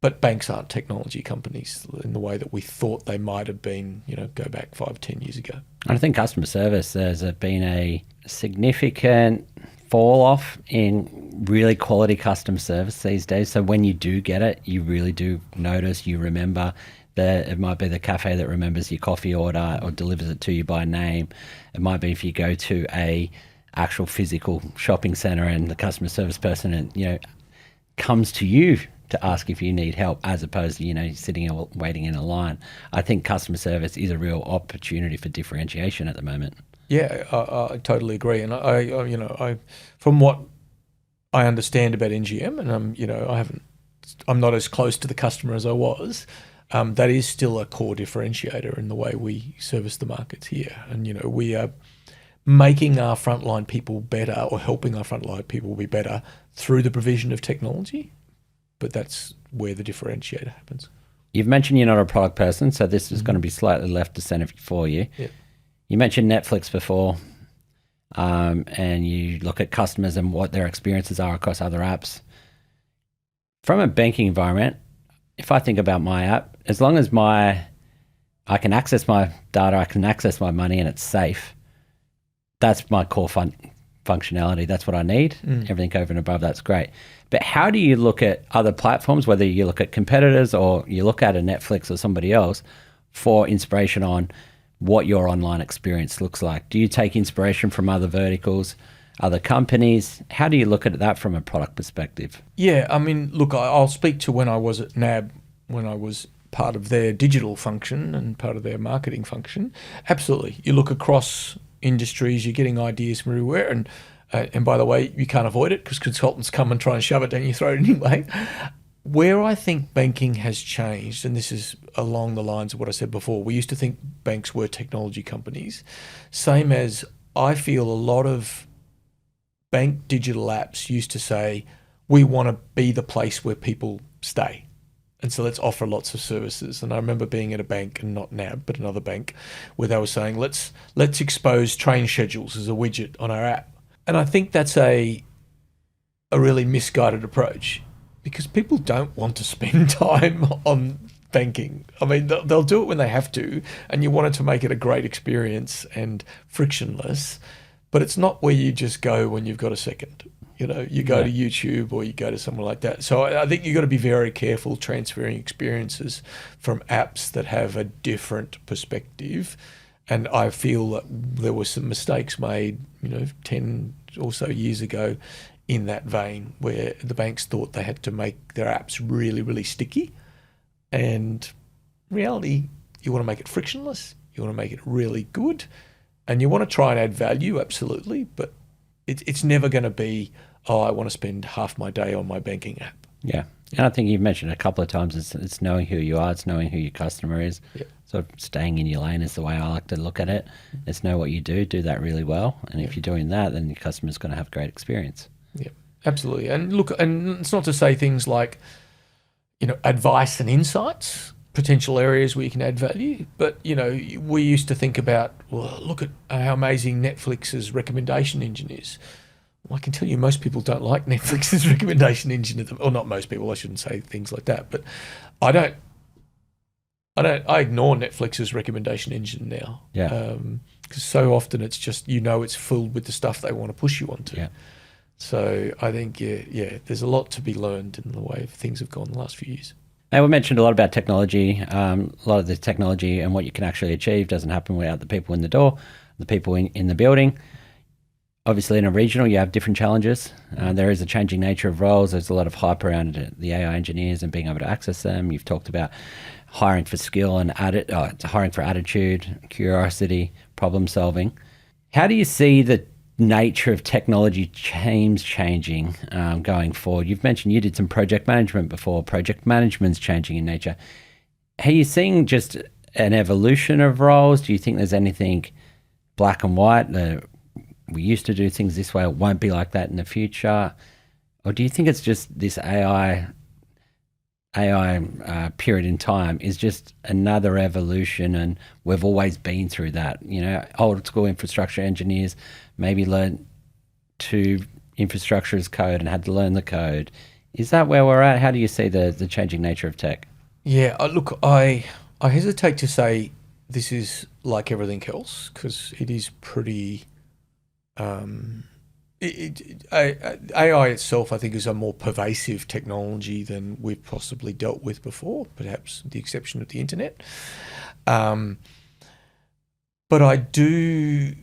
But banks aren't technology companies in the way that we thought they might have been, go back 5, 10 years ago. I think customer service, there's been a significant fall off in really quality customer service these days. So when you do get it, you really do notice, you remember that it might be the cafe that remembers your coffee order or delivers it to you by name. It might be if you go to a actual physical shopping center and the customer service person, and comes to you to ask if you need help, as opposed to, sitting and waiting in a line. I think customer service is a real opportunity for differentiation at the moment. Yeah, I totally agree. And I from what I understand about NGM, and I'm not as close to the customer as I was. That is still a core differentiator in the way we service the markets here. And, we are making our frontline people better, or helping our frontline people be better through the provision of technology. But that's where the differentiator happens. You've mentioned you're not a product person, so this is going to be slightly left to center for you. Yeah. You mentioned Netflix before, and you look at customers and what their experiences are across other apps. From a banking environment, if I think about my app, as long as I can access my data, I can access my money, and it's safe, that's my core functionality. That's what I need. Everything over and above, that's great. But how do you look at other platforms, whether you look at competitors or you look at a Netflix or somebody else, for inspiration on what your online experience looks like? Do you take inspiration from other verticals, other companies? How do you look at that from a product perspective? Yeah, I mean, look, I'll speak to when I was at NAB, when I was part of their digital function and part of their marketing function. Absolutely. You look across industries, you're getting ideas from everywhere. And by the way, you can't avoid it because consultants come and try and shove it down your throat anyway. Where I think banking has changed, and this is along the lines of what I said before, we used to think banks were technology companies. Same as I feel a lot of bank digital apps used to say, we want to be the place where people stay. And so let's offer lots of services. And I remember being at a bank, and not NAB, but another bank, where they were saying, let's expose train schedules as a widget on our app. And I think that's a really misguided approach, because people don't want to spend time on banking. I mean, they'll do it when they have to, and you want it to make it a great experience and frictionless, but it's not where you just go when you've got a second. You go to YouTube or you go to somewhere like that. So I think you've got to be very careful transferring experiences from apps that have a different perspective. And I feel that there were some mistakes made, 10 or so years ago in that vein, where the banks thought they had to make their apps really, really sticky. And in reality, you want to make it frictionless. You want to make it really good. And you want to try and add value, absolutely. But it's never going to be, I want to spend half my day on my banking app. Yeah. And I think you've mentioned a couple of times, it's knowing who you are, it's knowing who your customer is. Yeah. Sort of staying in your lane is the way I like to look at it. It's know what you do that really well. And if you're doing that, then your customer's going to have a great experience. Yeah, absolutely. And look, and it's not to say things like, advice and insights, potential areas where you can add value. But, we used to think about, well, look at how amazing Netflix's recommendation engine is. Well, I can tell you most people don't like Netflix's recommendation engine, or not most people, I shouldn't say things like that. But I ignore Netflix's recommendation engine now. Yeah. Because so often it's just, it's filled with the stuff they want to push you onto. Yeah. So I think, there's a lot to be learned in the way things have gone the last few years. Now, we mentioned a lot about technology. A lot of the technology and what you can actually achieve doesn't happen without the people in the door, the people in the building. Obviously, in a regional, you have different challenges. There is a changing nature of roles. There's a lot of hype around the AI engineers and being able to access them. You've talked about hiring for skill and hiring for attitude, curiosity, problem solving. How do you see the nature of technology changing going forward? You've mentioned you did some project management before. Project management's changing in nature. Are you seeing just an evolution of roles? Do you think there's anything black and white? We used to do things this way, it won't be like that in the future? Or do you think it's just this AI period in time is just another evolution, and we've always been through that? Old school infrastructure engineers maybe learned to infrastructure as code and had to learn the code Is that where we're at? How do you see the changing nature of tech? Yeah, look, I hesitate to say this is like everything else because it is pretty. AI itself, I think, is a more pervasive technology than we've possibly dealt with before, perhaps with the exception of the internet. But I do,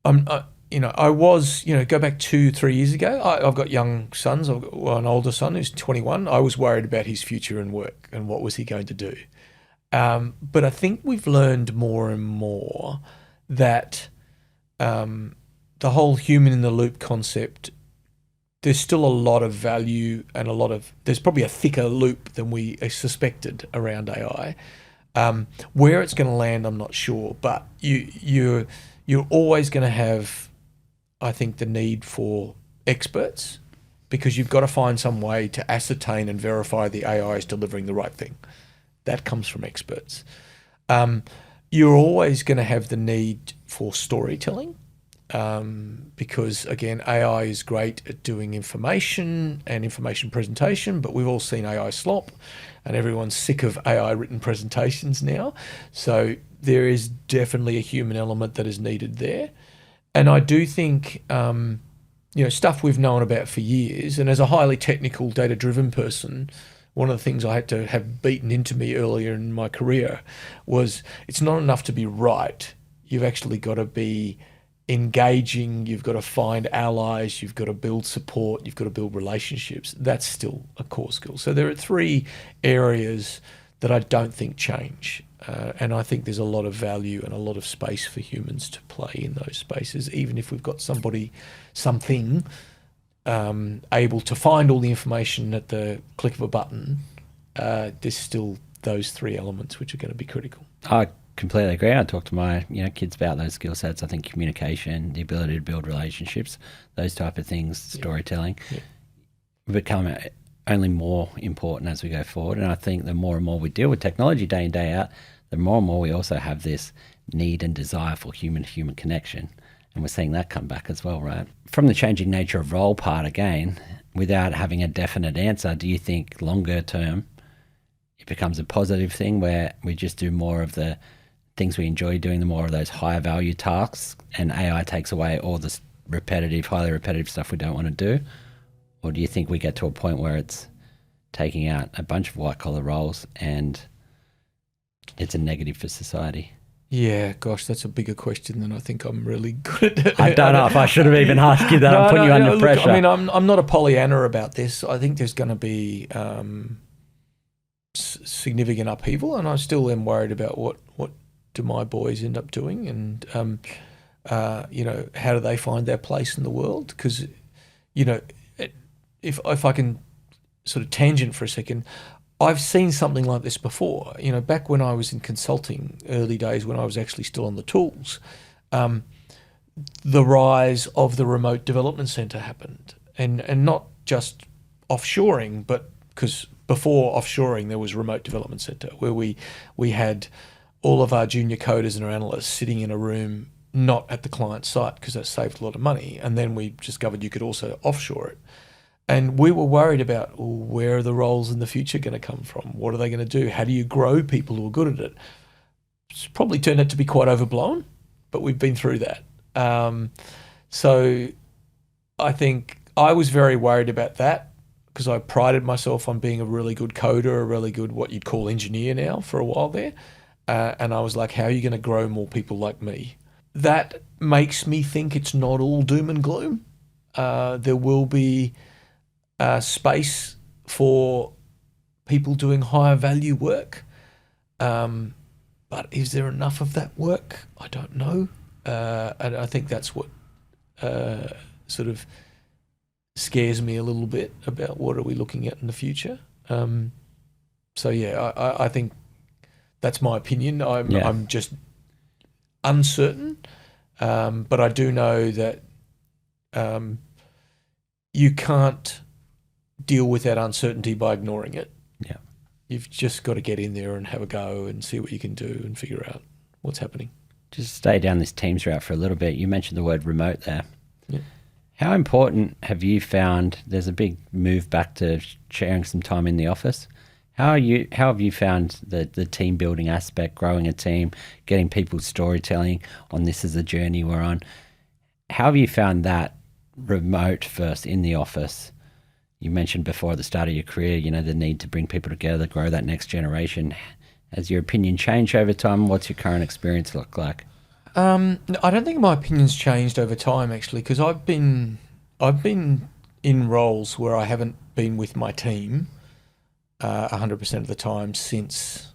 I was, go back 2-3 years ago. I've got young sons. I've got an older son who's 21. I was worried about his future and work and what was he going to do. But I think we've learned more and more that the whole human in the loop concept, there's still a lot of value and there's probably a thicker loop than we suspected around AI. Where it's going to land, I'm not sure, but you're always going to have, I think, the need for experts because you've got to find some way to ascertain and verify the AI is delivering the right thing. That comes from experts. You're always going to have the need for storytelling because, again, AI is great at doing information and information presentation, but we've all seen AI slop and everyone's sick of AI written presentations now. So there is definitely a human element that is needed there. And I do think, stuff we've known about for years, and as a highly technical, data-driven person, one of the things I had to have beaten into me earlier in my career was it's not enough to be right. You've actually got to be engaging, you've got to find allies, you've got to build support, you've got to build relationships. That's still a core skill. So there are 3 areas that I don't think change. And I think there's a lot of value and a lot of space for humans to play in those spaces, even if we've got something able to find all the information at the click of a button. There's still those 3 elements which are going to be critical. I completely agree. I talk to my kids about those skill sets. I think communication, the ability to build relationships, those type of things, storytelling, become only more important as we go forward. And I think the more and more we deal with technology day in, day out, the more and more we also have this need and desire for human-to-human connection. And we're seeing that come back as well, right? From the changing nature of role part again, without having a definite answer, do you think longer term it becomes a positive thing where we just do more of the things we enjoy doing, the more of those higher value tasks, and AI takes away all this highly repetitive stuff we don't want to do? Or do you think we get to a point where it's taking out a bunch of white collar roles and it's a negative for society? Yeah, gosh, that's a bigger question than I think I'm really good at. I don't know if I should have even asked you that. I'm putting you under pressure. I mean, I'm not a Pollyanna about this. I think there's going to be significant upheaval, and I still am worried about what do my boys end up doing, and how do they find their place in the world? Because if I can sort of tangent for a second, I've seen something like this before. Back when I was in consulting, early days when I was actually still on the tools, the rise of the remote development center happened, and not just offshoring, but because before offshoring there was remote development center where we had all of our junior coders and our analysts sitting in a room not at the client site because that saved a lot of money, and then we discovered you could also offshore it. And we were worried about, where are the roles in the future going to come from? What are they going to do? How do you grow people who are good at it? It's probably turned out to be quite overblown, but we've been through that. So I think I was very worried about that because I prided myself on being a really good coder, a really good what you'd call engineer now for a while there. And I was like, how are you going to grow more people like me? That makes me think it's not all doom and gloom. There will be space for people doing higher value work. But is there enough of that work? I don't know. And I think that's what sort of scares me a little bit about what are we looking at in the future. I think that's my opinion. I'm just uncertain. But I do know that you can't deal with that uncertainty by ignoring it. Yeah. You've just got to get in there and have a go and see what you can do and figure out what's happening. Just stay down this Teams route for a little bit. You mentioned the word remote there. Yeah. How important have you found, there's a big move back to sharing some time in the office. How have you found the team building aspect, growing a team, getting people storytelling on this is a journey we're on? How have you found that remote versus in the office? You mentioned before at the start of your career, the need to bring people together, grow that next generation. Has your opinion changed over time? What's your current experience look like? No, I don't think my opinion's changed over time, actually, because I've been in roles where I haven't been with my team 100% of the time since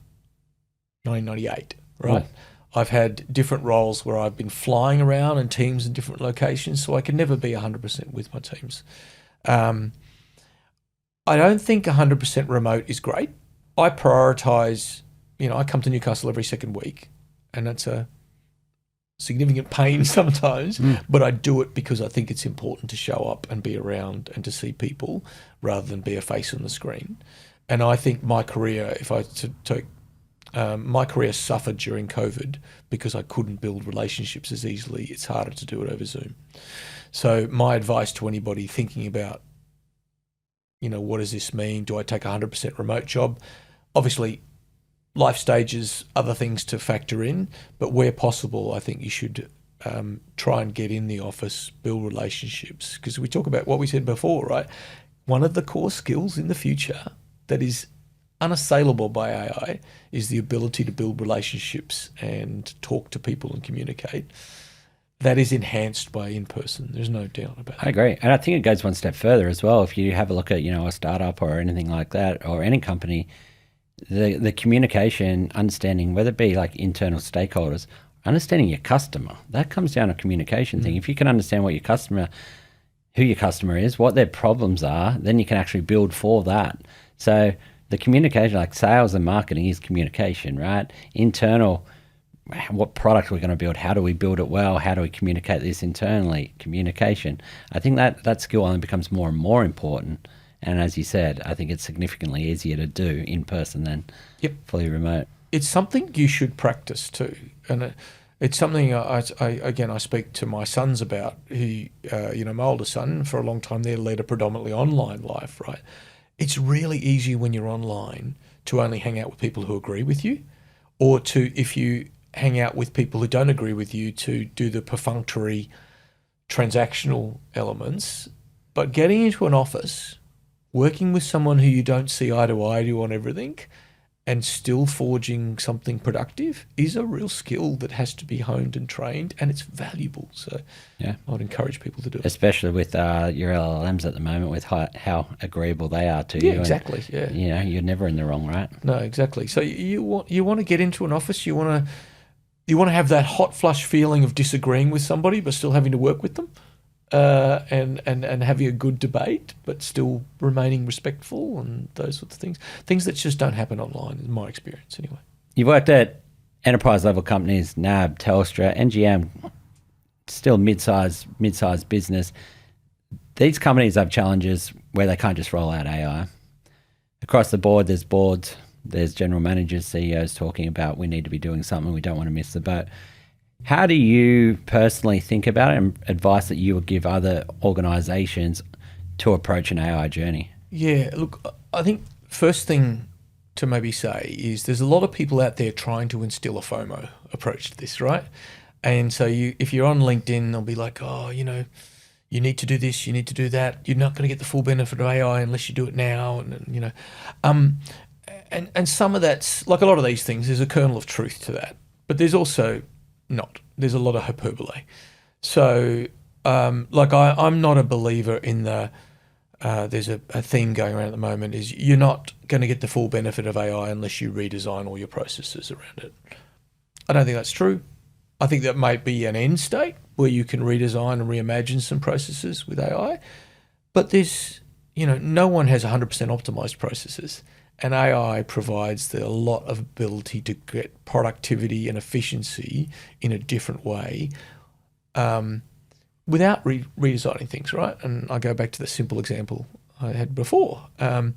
1998, right? Oh. I've had different roles where I've been flying around in teams in different locations, so I can never be 100% with my teams. I don't think 100% remote is great. I prioritise, I come to Newcastle every second week, and that's a significant pain sometimes, but I do it because I think it's important to show up and be around and to see people rather than be a face on the screen. And I think my career, my career suffered during COVID because I couldn't build relationships as easily. It's harder to do it over Zoom. So my advice to anybody thinking about, what does this mean? Do I take a 100% remote job? Obviously, life stages, other things to factor in, but where possible, I think you should try and get in the office, build relationships, because we talk about what we said before, right? One of the core skills in the future that is unassailable by AI is the ability to build relationships and talk to people and communicate. That is enhanced by in-person. There's no doubt about it. I agree. And I think it goes one step further as well. If you have a look at, a startup or anything like that, or any company, the communication, understanding, whether it be like internal stakeholders, understanding your customer, that comes down to a communication thing. If you can understand what who your customer is, what their problems are, then you can actually build for that. So the communication, like sales and marketing, is communication, right? Internal, what product we're going to build, how do we build it well, how do we communicate this internally, communication. I think that skill only becomes more and more important. And as you said, I think it's significantly easier to do in person than fully remote. It's something you should practice too. And it's something I speak to my sons about. My older son, for a long time there, led a predominantly online life, right? It's really easy when you're online to only hang out with people who agree with you, or if you hang out with people who don't agree with you, to do the perfunctory transactional elements. But getting into an office, working with someone who you don't see eye to on everything, and still forging something productive is a real skill that has to be honed and trained, and it's valuable. So I would encourage people to do it. Especially with your LLMs at the moment, with how agreeable they are to you. Yeah, exactly. And, you're never in the wrong, right? No, exactly. So you want to get into an office, you want to have that hot flush feeling of disagreeing with somebody but still having to work with them. And having a good debate, but still remaining respectful, and those sorts of things. Things that just don't happen online, in my experience, anyway. You've worked at enterprise level companies, NAB, Telstra, NGM, still mid-sized business. These companies have challenges where they can't just roll out AI. Across the board, there's boards, there's general managers, CEOs talking about we need to be doing something, we don't want to miss the boat. How do you personally think about it, and advice that you would give other organisations to approach an AI journey? Yeah, look, I think first thing to maybe say is there's a lot of people out there trying to instill a FOMO approach to this, right? And so if you're on LinkedIn, they'll be like, you need to do this, you need to do that. You're not going to get the full benefit of AI unless you do it now, and some of that's, like a lot of these things, there's a kernel of truth to that, but there's also not. There's a lot of hyperbole. So, I'm not a believer in there's a theme going around at the moment is you're not going to get the full benefit of AI unless you redesign all your processes around it. I don't think that's true. I think that might be an end state where you can redesign and reimagine some processes with AI. But there's, no one has 100% optimized processes. And AI provides a lot of ability to get productivity and efficiency in a different way without redesigning things, right? And I go back to the simple example I had before. And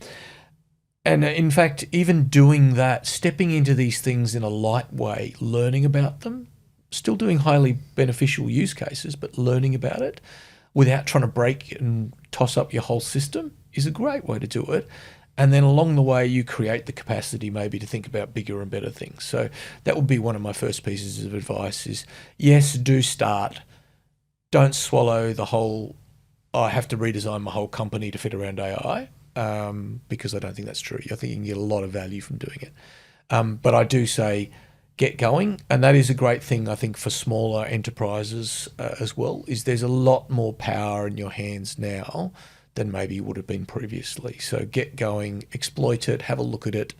in fact, even doing that, stepping into these things in a light way, learning about them, still doing highly beneficial use cases, but learning about it, without trying to break and toss up your whole system is a great way to do it. And then along the way, you create the capacity maybe to think about bigger and better things. So that would be one of my first pieces of advice is, yes, do start. Don't swallow the whole, I have to redesign my whole company to fit around AI, because I don't think that's true. I think you can get a lot of value from doing it. But I do say, get going. And that is a great thing, I think, for smaller enterprises as well, is there's a lot more power in your hands now than maybe would have been previously. So get going, exploit it, have a look at it,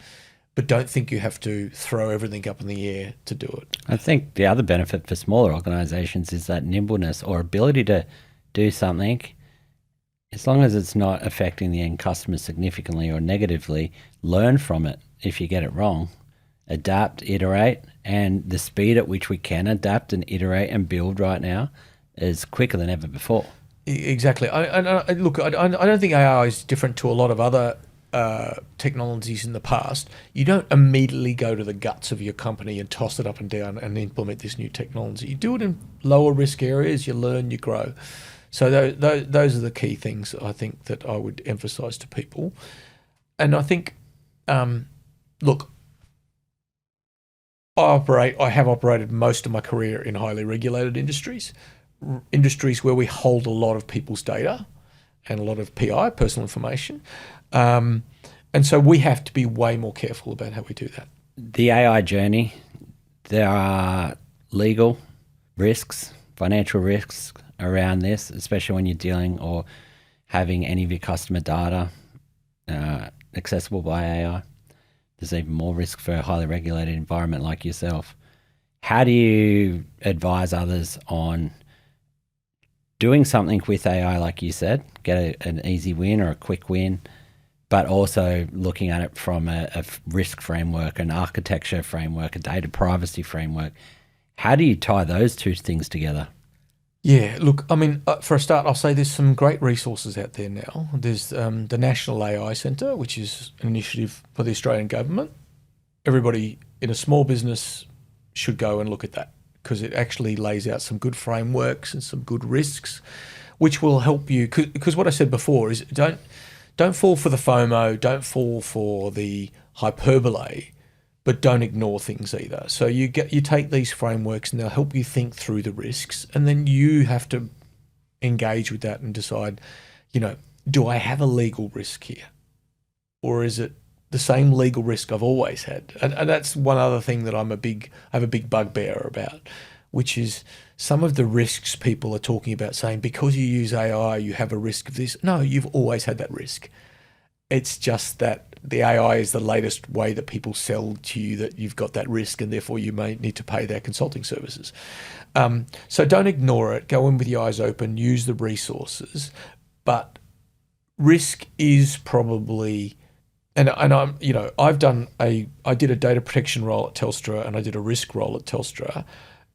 but don't think you have to throw everything up in the air to do it. I think the other benefit for smaller organizations is that nimbleness or ability to do something, as long as it's not affecting the end customer significantly or negatively, learn from it if you get it wrong, adapt, iterate, and the speed at which we can adapt and iterate and build right now is quicker than ever before. Exactly. Look, I don't think AI is different to a lot of other technologies in the past. You don't immediately go to the guts of your company and toss it up and down and implement this new technology. You do it in lower risk areas, you learn, you grow. So those are the key things I think that I would emphasize to people. And I think, look, I have operated most of my career in highly regulated industries where we hold a lot of people's data and a lot of PI, personal information. And so we have to be way more careful about how we do that. The AI journey, there are legal risks, financial risks around this, especially when you're dealing or having any of your customer data accessible by AI. There's even more risk for a highly regulated environment like yourself. How do you advise others on doing something with AI, like you said, get an easy win or a quick win, but also looking at it from a risk framework, an architecture framework, a data privacy framework? How do you tie those two things together? Yeah, look, I mean, for a start, I'll say there's some great resources out there now. There's the National AI Centre, which is an initiative for the Australian government. Everybody in a small business should go and look at that, because it actually lays out some good frameworks and some good risks, which will help you. Because what I said before is don't fall for the FOMO, don't fall for the hyperbole, but don't ignore things either. So you take these frameworks and they'll help you think through the risks, and then you have to engage with that and decide, do I have a legal risk here, or is it the same legal risk I've always had? And that's one other thing that I have a big bugbear about, which is some of the risks people are talking about, saying because you use AI, you have a risk of this. No, you've always had that risk. It's just that the AI is the latest way that people sell to you that you've got that risk, and therefore you may need to pay their consulting services. So don't ignore it. Go in with your eyes open, use the resources. But risk is probably... And I'm, I did a data protection role at Telstra and I did a risk role at Telstra,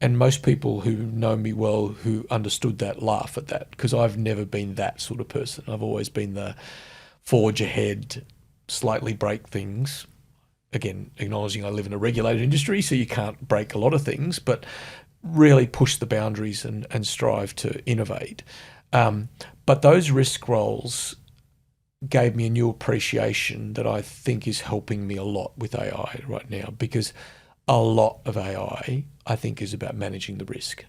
and most people who know me well, who understood that, laugh at that, because I've never been that sort of person. I've always been the forge ahead, slightly break things. Again, acknowledging I live in a regulated industry, so you can't break a lot of things, but really push the boundaries and strive to innovate. But those risk roles gave me a new appreciation that I think is helping me a lot with AI right now, because a lot of AI, I think, is about managing the risk.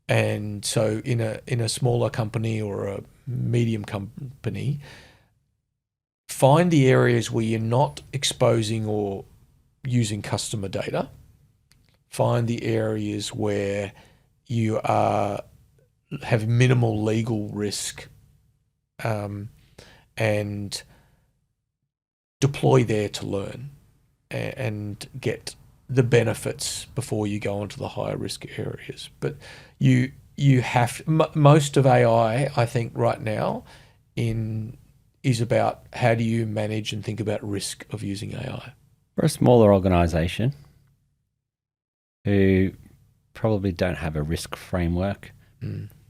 And so in a smaller company or a medium company, find the areas where you're not exposing or using customer data. Find the areas where you have minimal legal risk, and deploy there to learn and get the benefits before you go onto the higher risk areas. But you have most of AI, I think, right now is about how do you manage and think about risk of using AI. For a smaller organisation who probably don't have a risk framework,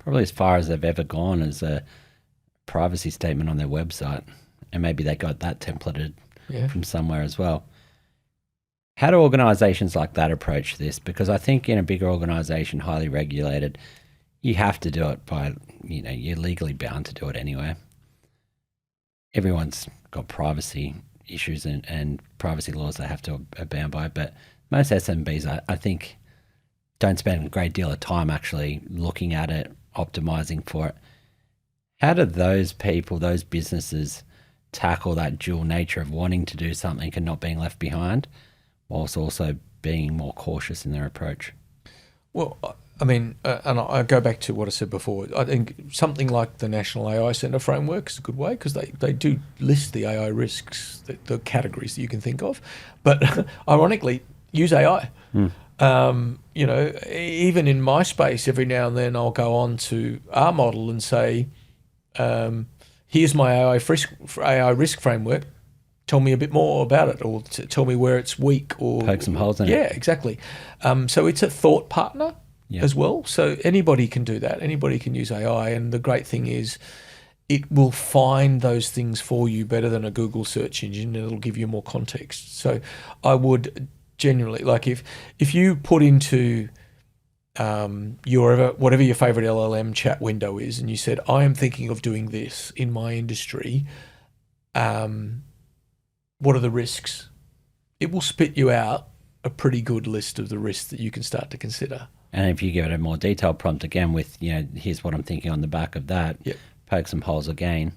probably as far as they've ever gone as a privacy statement on their website, and maybe they got that templated from somewhere as well. How do organisations like that approach this? Because I think in a bigger organisation, highly regulated, You have to do it by, you're legally bound to do it anyway. Everyone's got privacy issues and privacy laws they have to abound by, but most SMBs, I think, don't spend a great deal of time actually looking at it, optimizing for it. How do those people, those businesses, tackle that dual nature of wanting to do something and not being left behind, whilst also being more cautious in their approach? Well, I mean, and I go back to what I said before. I think something like the National AI Centre framework is a good way, because they do list the AI risks, the categories that you can think of. But ironically, use AI. Even in my space, every now and then I'll go on to our model and say, here's my AI risk framework. Tell me a bit more about it, or tell me where it's weak, or poke some holes in it. Yeah, exactly. So it's a thought partner as well. So anybody can do that. Anybody can use AI, and the great thing is, it will find those things for you better than a Google search engine, and it'll give you more context. So I would generally, like, if you put into whatever your favorite LLM chat window is, and you said, I am thinking of doing this in my industry, what are the risks? It will spit you out a pretty good list of the risks that you can start to consider. And if you give it a more detailed prompt again with, here's what I'm thinking on the back of that, poke some holes again.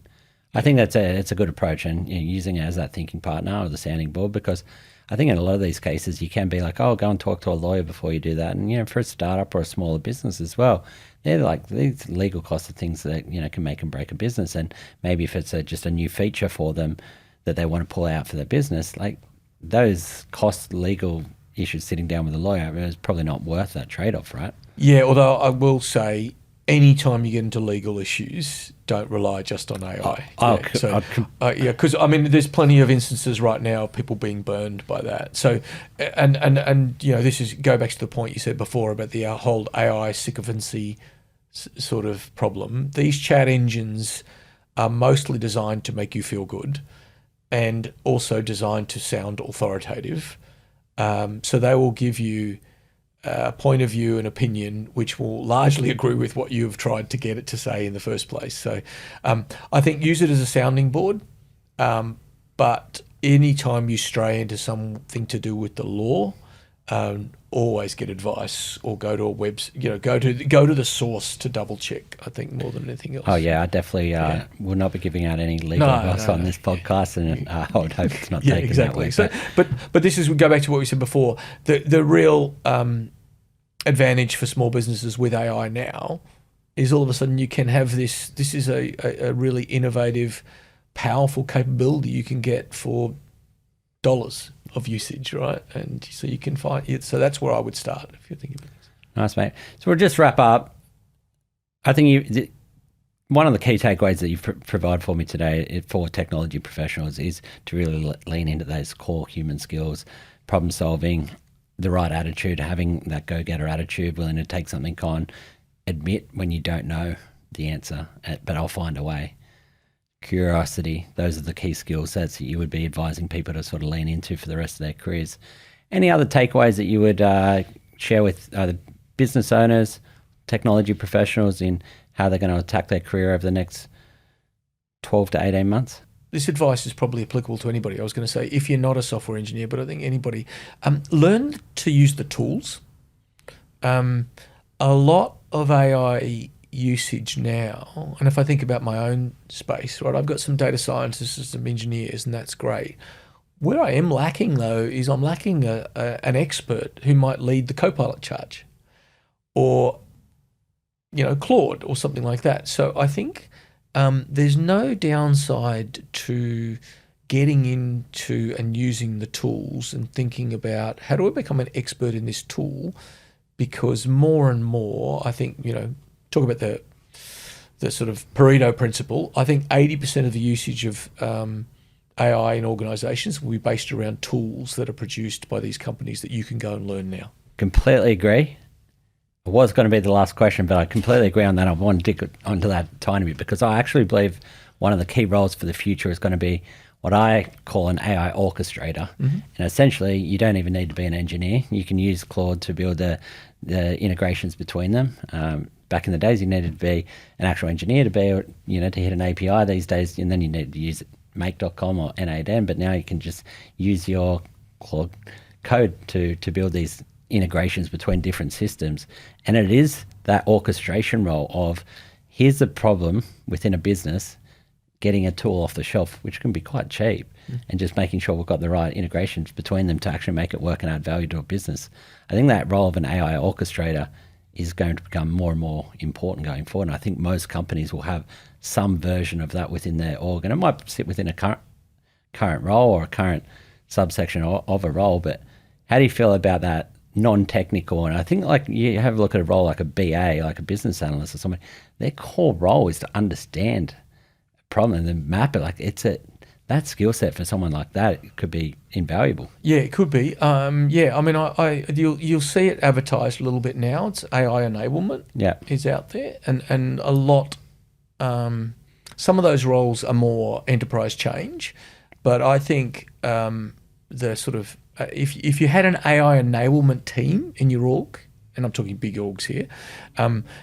I think it's a good approach, and using it as that thinking partner or the sounding board, because I think in a lot of these cases you can be like, oh, go and talk to a lawyer before you do that. And, for a startup or a smaller business as well, they're like, these legal costs are things that, can make and break a business. And maybe if it's just a new feature for them that they want to pull out for their business, like those cost legal issues sitting down with a lawyer is probably not worth that trade-off, right? Yeah, although I will say, anytime you get into legal issues, don't rely just on AI. Because there's plenty of instances right now of people being burned by that. So, and this is go back to the point you said before about the whole AI sycophancy sort of problem. These chat engines are mostly designed to make you feel good, and also designed to sound authoritative. So they will give you a point of view and opinion which will largely agree with what you've tried to get it to say in the first place. So I think use it as a sounding board, but anytime you stray into something to do with the law, always get advice, or go to a go to the source to double check, I think, more than anything else. Oh yeah, I definitely will not be giving out any legal advice on this podcast, and I would hope it's not taken exactly. that way. So, but this is, we go back to what we said before, the real advantage for small businesses with AI now is all of a sudden you can have this is a really innovative, powerful capability you can get for dollars of usage, right? And so you can find it. So that's where I would start if you're thinking about this. Nice, mate. So we'll just wrap up. I think one of the key takeaways that you've provided for me today for technology professionals is to really lean into those core human skills, problem solving, the right attitude, having that go-getter attitude, willing to take something on, admit when you don't know the answer, but I'll find a way. Curiosity, those are the key skill sets that you would be advising people to sort of lean into for the rest of their careers. Any other takeaways that you would share with either business owners, technology professionals, in how they're going to attack their career over the next 12 to 18 months? This advice is probably applicable to anybody. I was going to say, if you're not a software engineer, but I think anybody, learn to use the tools. A lot of AI usage now, and if I think about my own space, right, I've got some data scientists and some engineers, and that's great. Where I am lacking, though, is I'm lacking an expert who might lead the Copilot charge, or Claude or something like that. So I think there's no downside to getting into and using the tools and thinking about, how do I become an expert in this tool? Because more and more, I think, talk about the sort of Pareto principle. I think 80% of the usage of AI in organizations will be based around tools that are produced by these companies that you can go and learn now. Completely agree. It was going to be the last question, but I completely agree on that. I want to dig onto that a tiny bit, because I actually believe one of the key roles for the future is going to be what I call an AI orchestrator. Mm-hmm. And essentially, you don't even need to be an engineer. You can use Claude to build the integrations between them. back in the days, you needed to be an actual engineer to be, to hit an API these days, and then you need to use make.com or N8N, but now you can just use your Claude code to build these integrations between different systems. And it is that orchestration role of, here's the problem within a business, getting a tool off the shelf, which can be quite cheap, and just making sure we've got the right integrations between them to actually make it work and add value to a business. I think that role of an AI orchestrator is going to become more and more important going forward. And I think most companies will have some version of that within their org. And it might sit within a current role or a current subsection of a role. But how do you feel about that non-technical? And I think like you have a look at a role like a BA, like a business analyst or somebody, their core role is to understand a problem and then map it. Like that skill set for someone like that, it could be invaluable. Yeah, it could be. I mean, you'll see it advertised a little bit now. It's AI enablement. Is out there, and a lot. Some of those roles are more enterprise change, but I think the sort of if you had an AI enablement team in your org, and I'm talking big orgs here,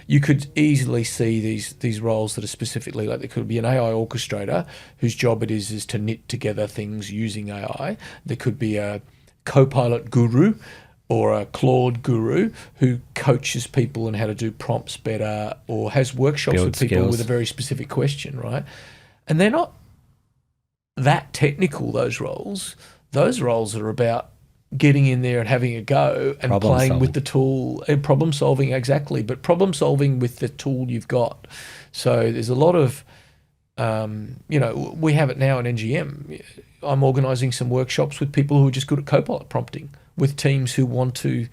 you could easily see these roles that are specifically, like there could be an AI orchestrator whose job it is to knit together things using AI. There could be a Copilot guru or a Claude guru who coaches people on how to do prompts better, or has workshops with people skills with a very specific question, right? And they're not that technical, those roles. Those roles are about getting in there and having a go and playing with the tool, and problem solving, exactly, but problem solving with the tool you've got. So there's a lot of, we have it now in NGM. I'm organising some workshops with people who are just good at Copilot prompting, with teams who want to,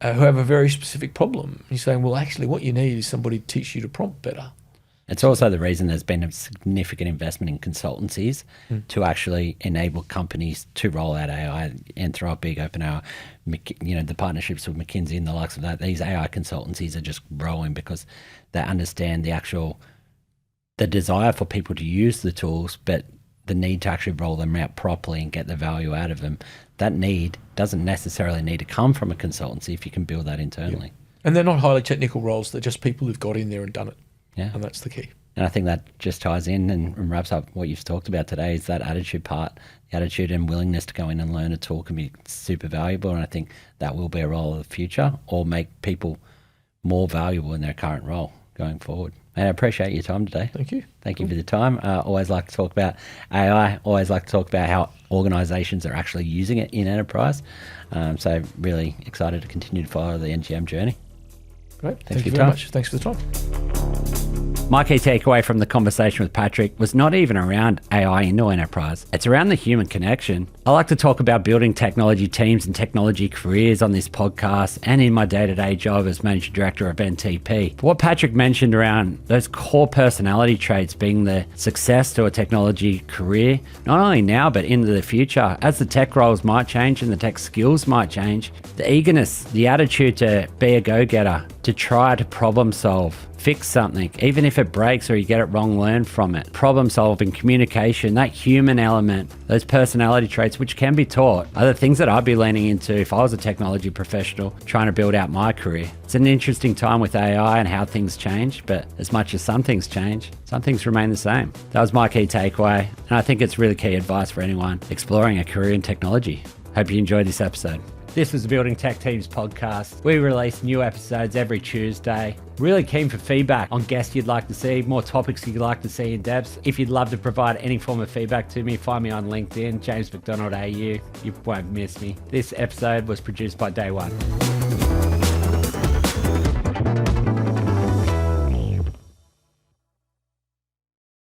who have a very specific problem. You're saying, well, actually what you need is somebody to teach you to prompt better. It's also the reason there's been a significant investment in consultancies to actually enable companies to roll out AI. Anthropic, OpenAI, the partnerships with McKinsey and the likes of that. These AI consultancies are just growing because they understand the desire for people to use the tools, but the need to actually roll them out properly and get the value out of them. That need doesn't necessarily need to come from a consultancy if you can build that internally. Yeah. And they're not highly technical roles. They're just people who've got in there and done it. Yeah. And that's the key. And I think that just ties in and wraps up what you've talked about today, is that attitude part. The attitude and willingness to go in and learn a tool can be super valuable. And I think that will be a role of the future, or make people more valuable in their current role going forward. And I appreciate your time today. Thank you. Thank you for the time. Always like to talk about AI. Always like to talk about how organisations are actually using it in enterprise. So really excited to continue to follow the NGM journey. Great. Thanks Thank you for your very time. much. Thanks for the time. My key takeaway from the conversation with Patrick was not even around AI into enterprise. It's around the human connection. I like to talk about building technology teams and technology careers on this podcast and in my day-to-day job as Managing Director of NTP. But what Patrick mentioned around those core personality traits being the success to a technology career, not only now but into the future, as the tech roles might change and the tech skills might change, the eagerness, the attitude to be a go-getter, to try to problem solve, fix something, even if it breaks or you get it wrong, learn from it. Problem solving, communication, that human element, those personality traits which can be taught, are the things that I'd be leaning into if I was a technology professional trying to build out my career. It's an interesting time with AI and how things change, but as much as some things change, some things remain the same. That was my key takeaway, and I think it's really key advice for anyone exploring a career in technology. Hope you enjoyed this episode. This was the Building Tech Teams podcast. We release new episodes every Tuesday. Really keen for feedback on guests you'd like to see, more topics you'd like to see in depth. If you'd love to provide any form of feedback to me, find me on LinkedIn, James MacDonald AU. You won't miss me. This episode was produced by Day One.